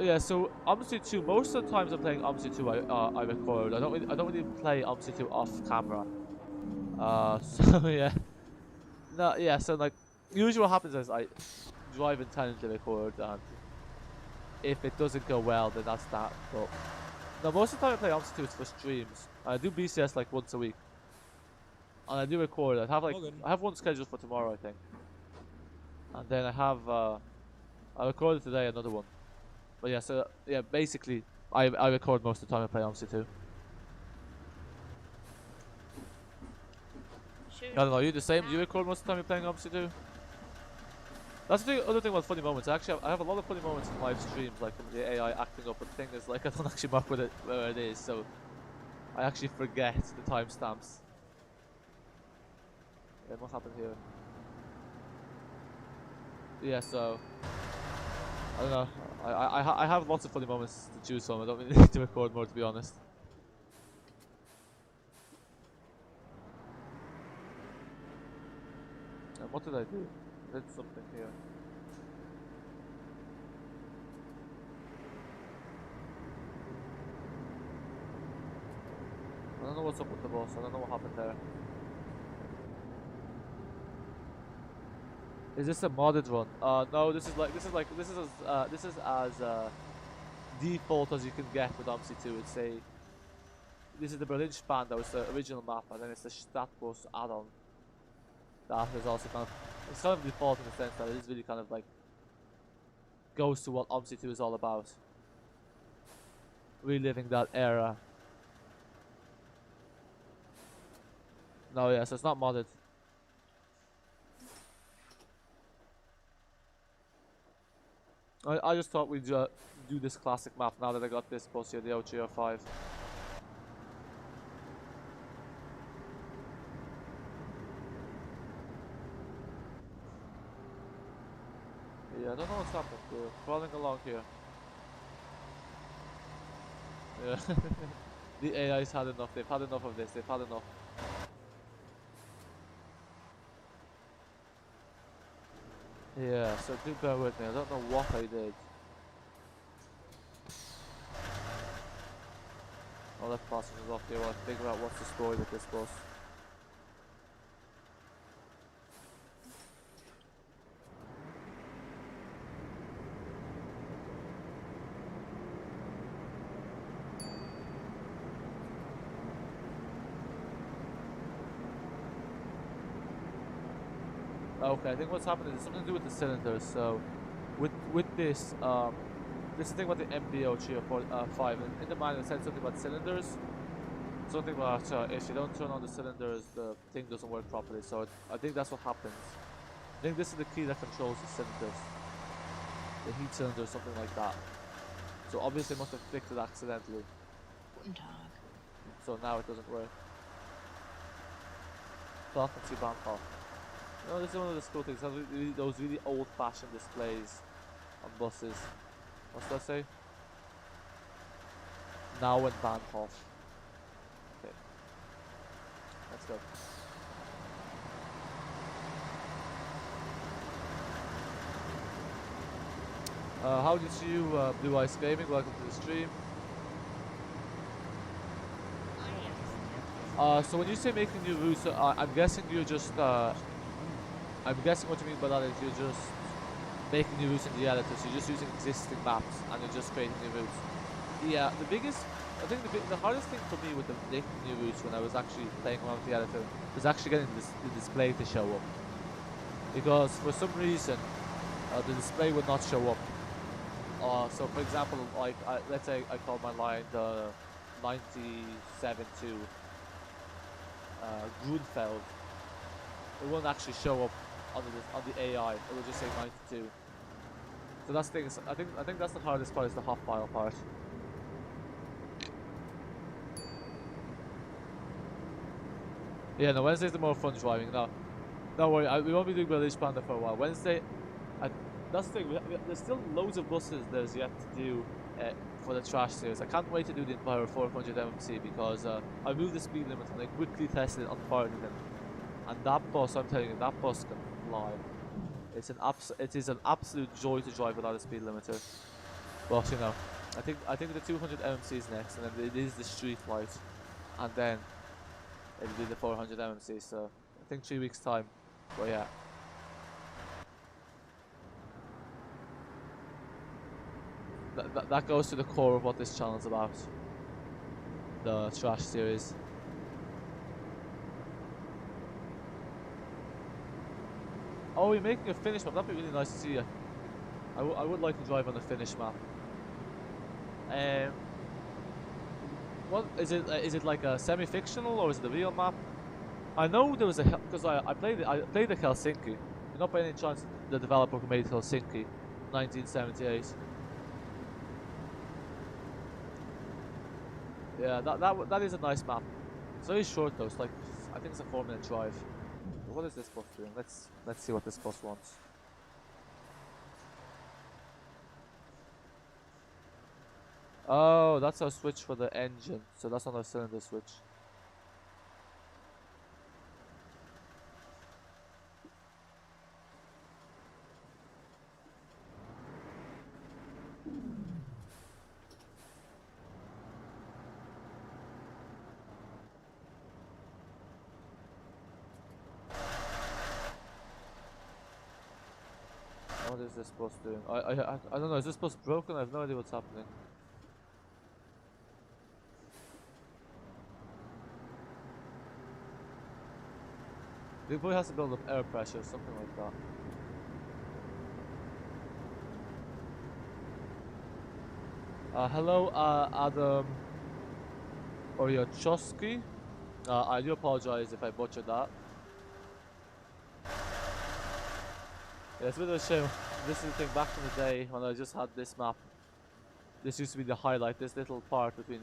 Yeah. So Omsi 2. Most of the times I'm playing Omsi 2, I record. I don't really play Omsi 2 off camera. So yeah. No, yeah. So like, usually what happens is I drive intending to record, and if it doesn't go well, then that's that. But no, most of the time I play Omsi 2 is for streams. I do BCS like once a week, and I do record. I have one scheduled for tomorrow, I think, and then I recorded today another one. But yeah, so yeah, basically I record most of the time I play Omsi 2. Sure. I don't know, are you the same? Do you record most of the time you're playing Omsi 2? That's the other thing about funny moments. Actually, I have a lot of funny moments in live streams, like from the AI acting up, but the thing is, like, I don't actually mark with it where it is, so I actually forget the timestamps. Yeah, what happened here? Yeah, so I don't know. I have lots of funny moments to choose from. I don't really need to record more, to be honest. And what did I do? I did something here. I don't know what's up with the boss. I don't know what happened there. Is this a modded one? No. This is as default as you can get with Omsi 2. This is the Berlin Spandau. It's the original map, and then it's the Stadtbus add-on. That is also it's kind of default in the sense that it is really kind of like goes to what Omsi 2 is all about. Reliving that era. No, yeah, so it's not modded. I just thought we'd do this classic map now that I got this bus here, the O305. Yeah, I don't know what's happened. We're crawling along here. Yeah. The AI's had enough. They've had enough of this. They've had enough. Yeah, so do bear with me. I don't know what I did. I'll let passengers off here while I figure out what's the story with this bus. Okay, I think what's happening is something to do with the cylinders. So, with this, this is the thing about the MBO 305. In the manual, it said something about cylinders. Something about if you don't turn on the cylinders, the thing doesn't work properly. So I think that's what happens. I think this is the key that controls the cylinders, the heat cylinder, something like that. So obviously, it must have flicked it accidentally. Guten Tag. So now it doesn't work. Falkanseer Chasse. No, this is one of the cool things. It has those really old-fashioned displays on buses. What's that say? Now in Bahnhof. Okay. Let's go. How did you, Blue Eyes Gaming? Welcome to the stream. So when you say making new routes, I'm guessing you're just I'm guessing what you mean by that is you're just making new routes in the editor, so you're just using existing maps and you're just creating new routes. Yeah, I think the hardest thing for me with the making new routes when I was actually playing around with the editor was actually getting the display to show up. Because for some reason, the display would not show up. So for example, like let's say I call my line the 97 to Grunfeld, it won't actually show up on the AI. It will just say 92. So that's the thing. I think that's the hardest part, is the hot file part. Yeah, no, Wednesday's the more fun driving. No, don't worry, we won't be doing Berlin Spandau for a while. Wednesday, that's the thing, there's still loads of buses there's yet to do for the trash series. I can't wait to do the entire 400 MMC because I moved the speed limit and I quickly tested it on Farthington. And that bus, I'm telling you, that bus can fly. It is an absolute joy to drive without a speed limiter. But you know, I think the 200 MMC is next, and then it is the street light, and then it'll be the 400 MMC. So I think 3 weeks time. But yeah. That goes to the core of what this channel is about. The trash series. Oh, you're making a finish map. That'd be really nice to see you. I would like to drive on a finish map. What is it? Is it like a semi-fictional or is it a real map? I know there was a because I played the Helsinki. You know, by any chance the developer who made Helsinki, 1978. Yeah, that is a nice map. It's very short though. It's like, I think it's a 4-minute drive. What is this bus doing? Let's see what this bus wants. Oh, that's our switch for the engine. So that's not our cylinder switch. What is this bus doing? I don't know. Is this bus broken? I have no idea what's happening. The boy has to build up air pressure, something like that. Hello, Adam Oryachoski. I do apologize if I butchered that. Yeah, it's a bit of a shame. This is the thing, back in the day when I just had this map, this used to be the highlight, this little part between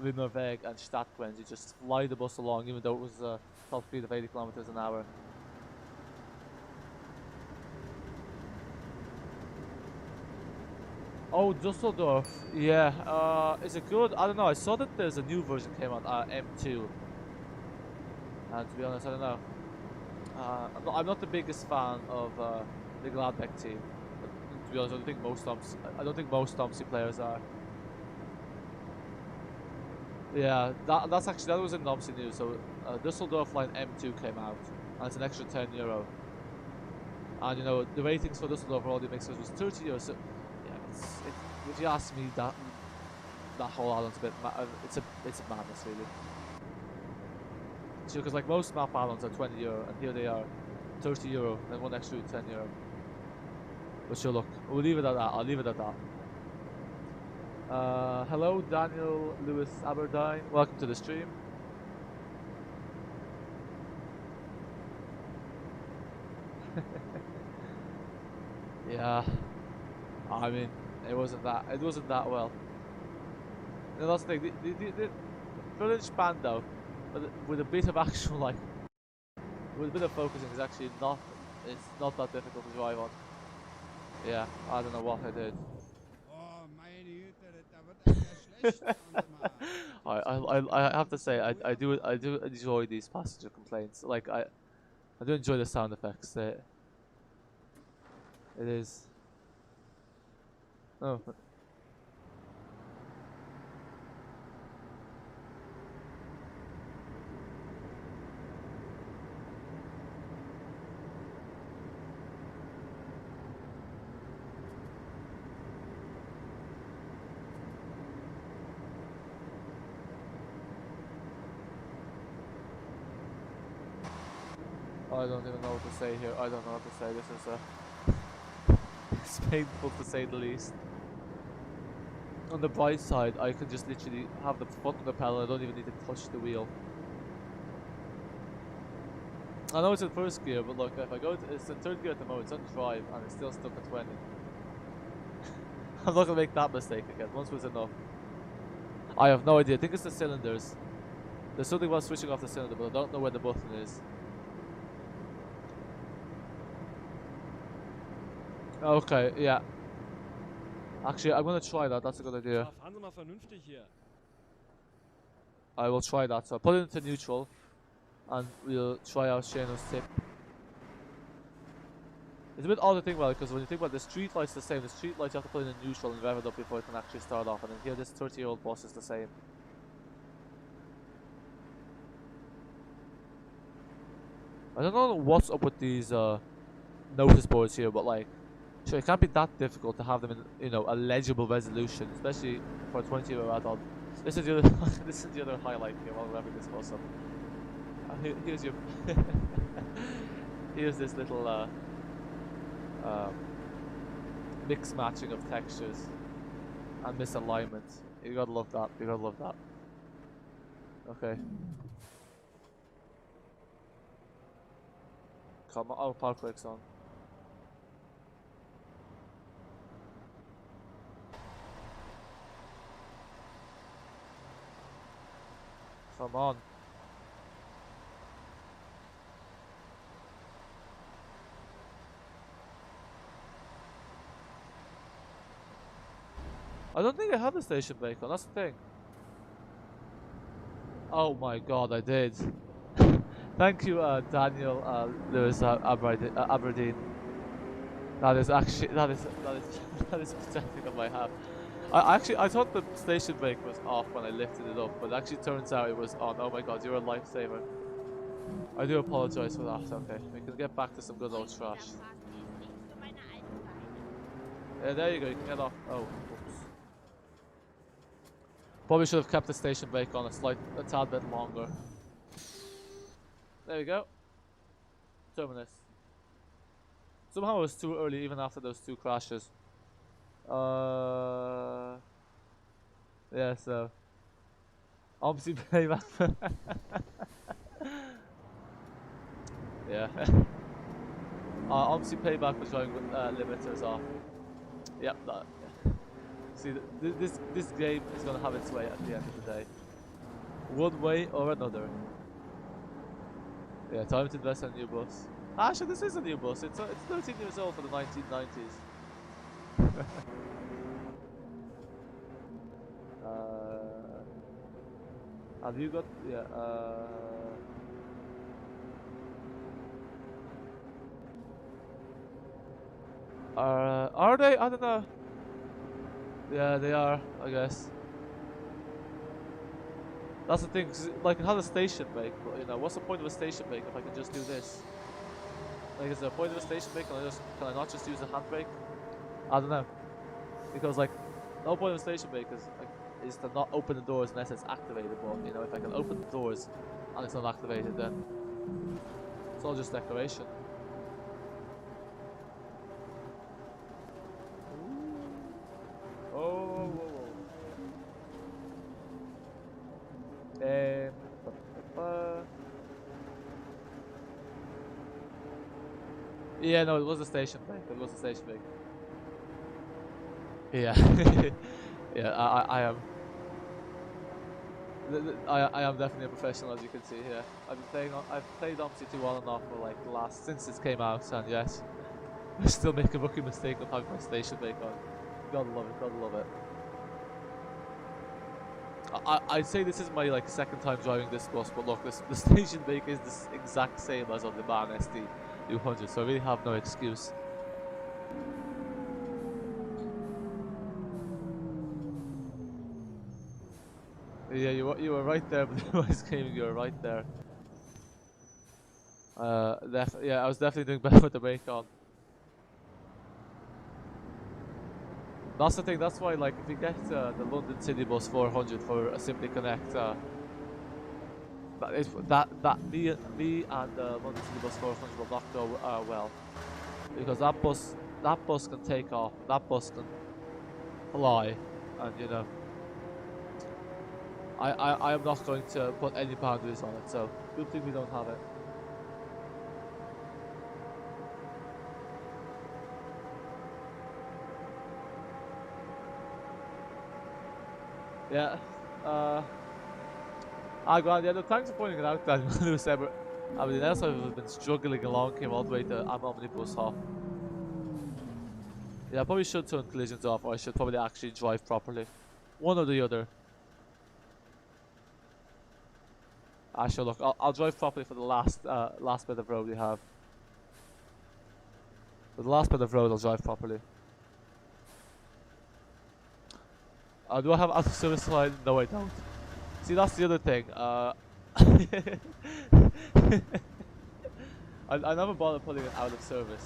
Rimmerweg and Stadgrenze. You just fly the bus along even though it was a top speed of 80 kilometers an hour. Oh, Dusseldorf, yeah, is it good? I don't know, I saw that there's a new version came out, M2. And to be honest, I don't know. I'm not the biggest fan of the Gladbeck team. But to be honest, I don't think most Omsi players are. Yeah, that was in Omsi news. So Dusseldorf line M2 came out, and it's an extra €10. And you know the ratings for Dusseldorf for all the mixers was €30. So yeah, if you ask me, that whole add-on's a bit it's a madness really. Because like most map add-ons are €20, and here they are €30, and one extra €10. But sure, look, we'll leave it at that. I'll leave it at that. Hello, Daniel Lewis Aberdeen. Welcome to the stream. Yeah, I mean, it wasn't that well. And that's the thing. The Berlin Spandau, with a bit of actual with a bit of focusing, is actually not. It's not that difficult to drive on. Yeah, I don't know what I did. I have to say I do enjoy these passenger complaints. Like I do enjoy the sound effects. It is. Oh. I don't even know what to say here. I don't know what to say. This is it's painful to say the least. on the bright side, I can just literally have the foot on the pedal. I don't even need to touch the wheel. I know it's in first gear, but look, if I go to, it's in third gear at the moment, it's on drive, and it's still stuck at 20. I'm not gonna make that mistake again. Once was enough. I have no idea. I think it's the cylinders. There's something about switching off the cylinder, but I don't know where the button is. Okay, yeah. Actually, I'm gonna try that. That's a good idea. Fahren Sie mal vernünftig hier. I will try that. So I'll put it into neutral, and we'll try out Shano's tip. It's a bit odd to think about it, because when you think about it, the street light's the same. The street light you have to put it in neutral and rev it up before it can actually start off. And then here, this 30-year-old bus is the same. I don't know what's up with these notice boards here, but like, sure, it can't be that difficult to have them in, you know, a legible resolution, especially for a 20-year-old adult. This is the other, this is the other highlight here while we're having this bus up. Here's your, here's this little mix matching of textures and misalignment. You gotta love that. You gotta love that. Okay. Come on. Oh, park brakes on. Come on. I don't think I have the station brake on, that's the thing. Oh my god, I did. Thank you, Daniel Lewis Aberdeen. That is actually that is pathetic on my half. I thought the station brake was off when I lifted it up, but it actually turns out it was on. Oh my god, you're a lifesaver. I do apologize for that. Okay, we can get back to some good old trash. Yeah, there you go. You can get off. Oh, oops. Probably should have kept the station brake on a tad bit longer. There we go. Terminus. Somehow it was too early even after those two crashes. Yeah, so Omsi payback. Yeah. Omsi payback was going with limiters off. Yep. See, this game is gonna have its way at the end of the day, one way or another. Yeah, time to invest in a new bus. Actually, this is a new bus. It's 13 years old for the 1990s. Have you got? Yeah. Are they? I don't know. Yeah, they are, I guess. That's the thing, 'cause like it has a station brake, but you know, what's the point of a station brake if I can just do this? Like, is there a point of a station brake? Can I not just use a handbrake? I don't know. Because like, no point of a station brake is to not open the doors unless it's activated. But you know, if I can open the doors and it's not activated, then it's all just decoration. Yeah, no, it was a station brake. It was a station brake. Yeah, yeah. I am. I am definitely a professional, as you can see here. I've played Omsi 2 on and off for like since it came out, and yes, I still make a rookie mistake of having my station brake on. Gotta love it. Gotta love it. I'd say this is my like second time driving this bus, but look, the station brake is the exact same as on the Man SD 200, so I really have no excuse. Yeah, you were right there, but I was claiming you were right there. Yeah, I was definitely doing better with the brake on. That's the thing. That's why, like, if you get the London City Bus 400 for a Simply Connect, me and the London City Bus 400 will not go well, because that bus can take off. That bus can fly. and you know, I am not going to put any boundaries on it. So good thing we don't have it. Yeah. Grant, yeah, no, thanks for pointing it out, Dan. I mean, else I've been struggling along, came all the way to Am Omnibushof. Yeah, I probably should turn collisions off, or I should probably actually drive properly. One or the other. Actually, look, I'll drive properly for the last bit of road we have. For the last bit of road, I'll drive properly. Do I have out of service line? No, I don't. See, that's the other thing. I never bother putting it out of service.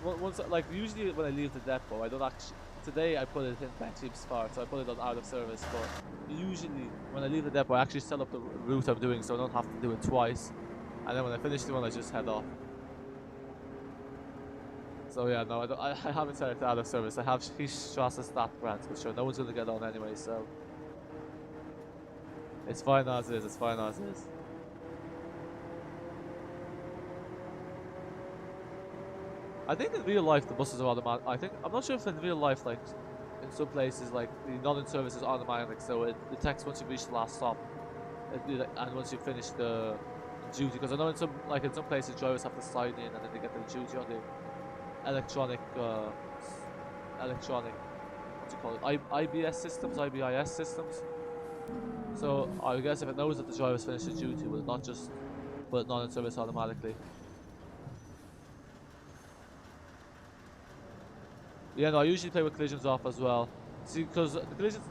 Once, like usually when I leave the depot, I don't actually. Today I put it in Betriebsfahrt, so I put it on out of service. But usually when I leave the depot, I actually set up the route I'm doing, so I don't have to do it twice. And then when I finish the one, I just head off. So yeah, no, I haven't set it out of service. I have Heestrasse Stadgrenze, which sure no one's gonna get on anyway, so it's fine as is. It's fine as is. I think in real life the buses are automatic. I'm not sure if in real life, like in some places, like the non-in-service is automatic, so it detects once you've reached the last stop, and once you finish the duty. Because I know in some places drivers have to sign in and then they get their duty on the electronic, what's it called? IBS systems, IBIS systems. So I guess if it knows that the driver's finished the duty, will it not just put it non-in-service automatically? Yeah, no, I usually play with collisions off as well. See, because the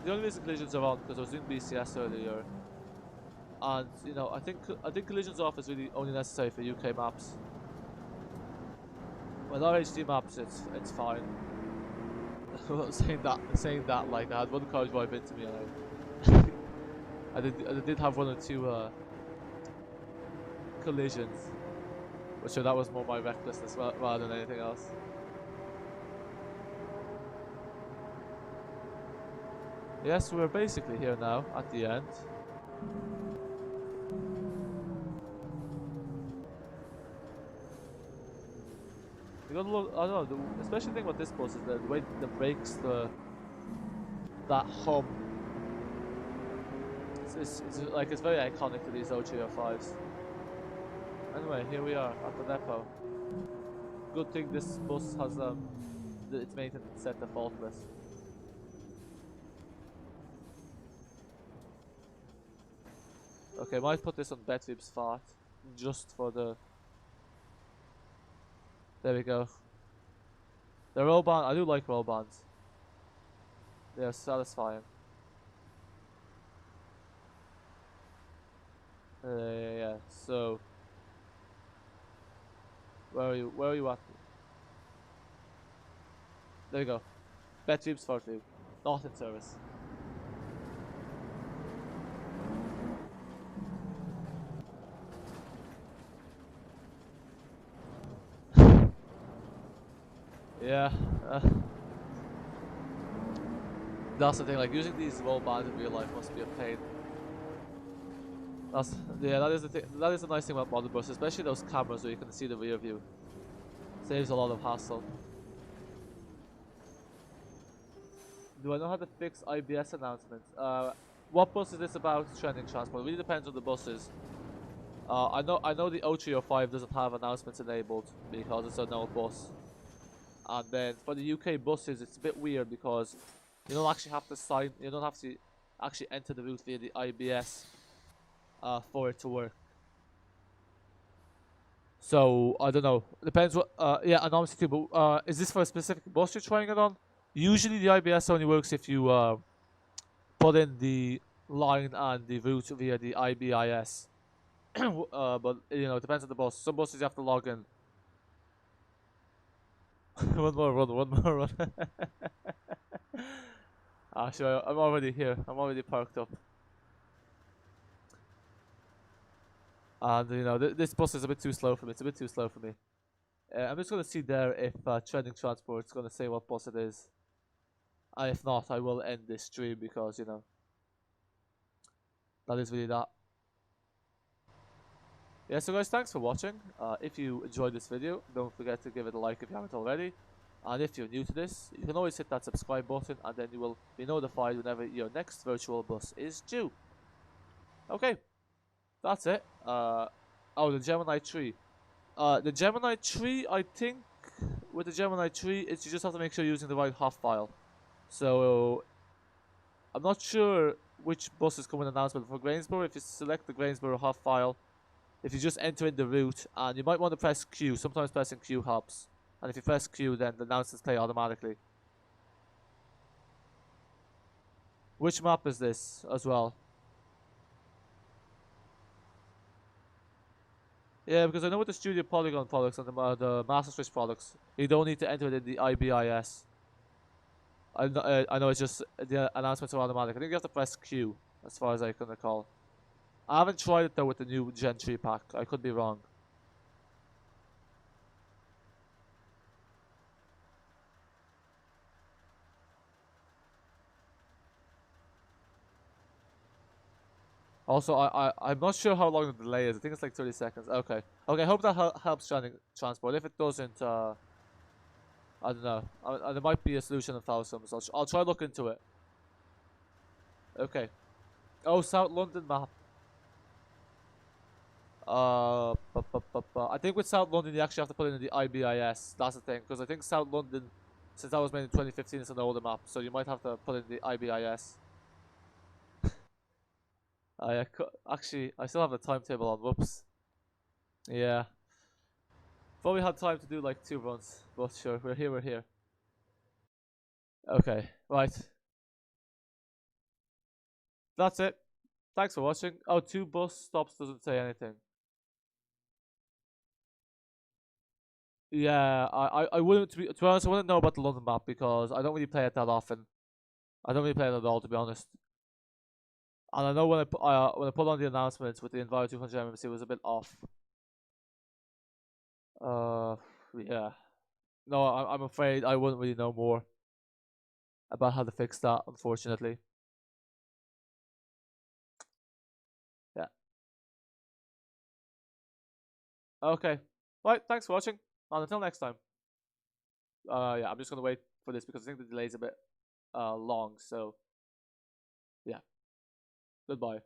only reason collisions are on because I was doing BCS earlier, and you know, I think collisions off is really only necessary for UK maps. With RHD maps, it's fine. saying that, like I had one car drive into me, and I did have one or two collisions, but sure that was more my recklessness rather than anything else. Yes, we're basically here now, at the end. You gotta look, I don't know, the special thing about this bus is the way the brakes, that hum. It's very iconic to these O305s. Anyway, here we are at the depot. Good thing this bus has its maintenance set to faultless. Okay, might put this on Betriebsfahrt just for the. There we go. The roll band, I do like roll bands. They are satisfying. Yeah. So, where are you at? There you go. Betriebsfahrt view, not in service. Yeah, that's the thing. Like using these roll bands in real life must be a pain. That is the thing. That is the nice thing about modern buses, especially those cameras where you can see the rear view. Saves a lot of hassle. Do I know how to fix IBS announcements? What bus is this about? Trending transport. It really depends on the buses. I know the O305 doesn't have announcements enabled because it's an old bus. And then for the UK buses, it's a bit weird because you don't actually have to sign. You don't have to actually enter the route via the IBS for it to work. So I don't know. Depends what. Yeah, and obviously too. But is this for a specific bus you're trying it on? Usually the IBS only works if you put in the line and the route via the IBIS. But you know, it depends on the bus. Some buses you have to log in. One more run. Sure, I'm already here. I'm already parked up. And you know, this bus is a bit too slow for me. It's a bit too slow for me. I'm just gonna see there if trending transport's gonna say what bus it is. And if not, I will end this stream because, you know, that is really that. Yeah, so guys, thanks for watching. If you enjoyed this video, don't forget to give it a like if you haven't already. And if you're new to this, you can always hit that subscribe button and then you will be notified whenever your next virtual bus is due. Okay, that's it. Oh, the Gemini tree. The Gemini tree, I think, with the Gemini tree, it's you just have to make sure you're using the right HOF file. So, I'm not sure which buses come with an announcement for Grangesboro. If you select the Grangesboro HOF file, if you just enter in the route, and you might want to press Q. Sometimes pressing Q helps. And if you press Q, then the announcements play automatically. Which map is this as well? Yeah, because I know with the Studio Polygon products and the Master Switch products, you don't need to enter it in the IBIS. I know it's just the announcements are automatic. I think you have to press Q, as far as I can recall. I haven't tried it though with the new Gen 3 pack. I could be wrong. Also, I'm not sure how long the delay is. I think it's like 30 seconds. Okay. Okay, I hope that helps transport. If it doesn't, I don't know. There might be a solution in Falsum, so I'll try to look into it. Okay. Oh, South London map. I think with South London, you actually have to put it in the IBIS. That's the thing, because I think South London, since that was made in 2015, it's an older map, so you might have to put it in the IBIS. Actually, I still have the timetable on. Whoops. Yeah. Probably had time to do like 2 runs, but sure, we're here. Okay, right. That's it. Thanks for watching. Oh, 2 bus stops doesn't say anything. Yeah, I wouldn't, to be honest, I wouldn't know about the London map because I don't really play it that often. I don't really play it at all, to be honest. And I know when I put on the announcements with the Enviro 200 MMC, it was a bit off. Yeah. No, I'm afraid I wouldn't really know more about how to fix that, unfortunately. Yeah. Okay. Right, thanks for watching, and until next time. Yeah, I'm just gonna wait for this because I think the delay is a bit long, so yeah. Goodbye.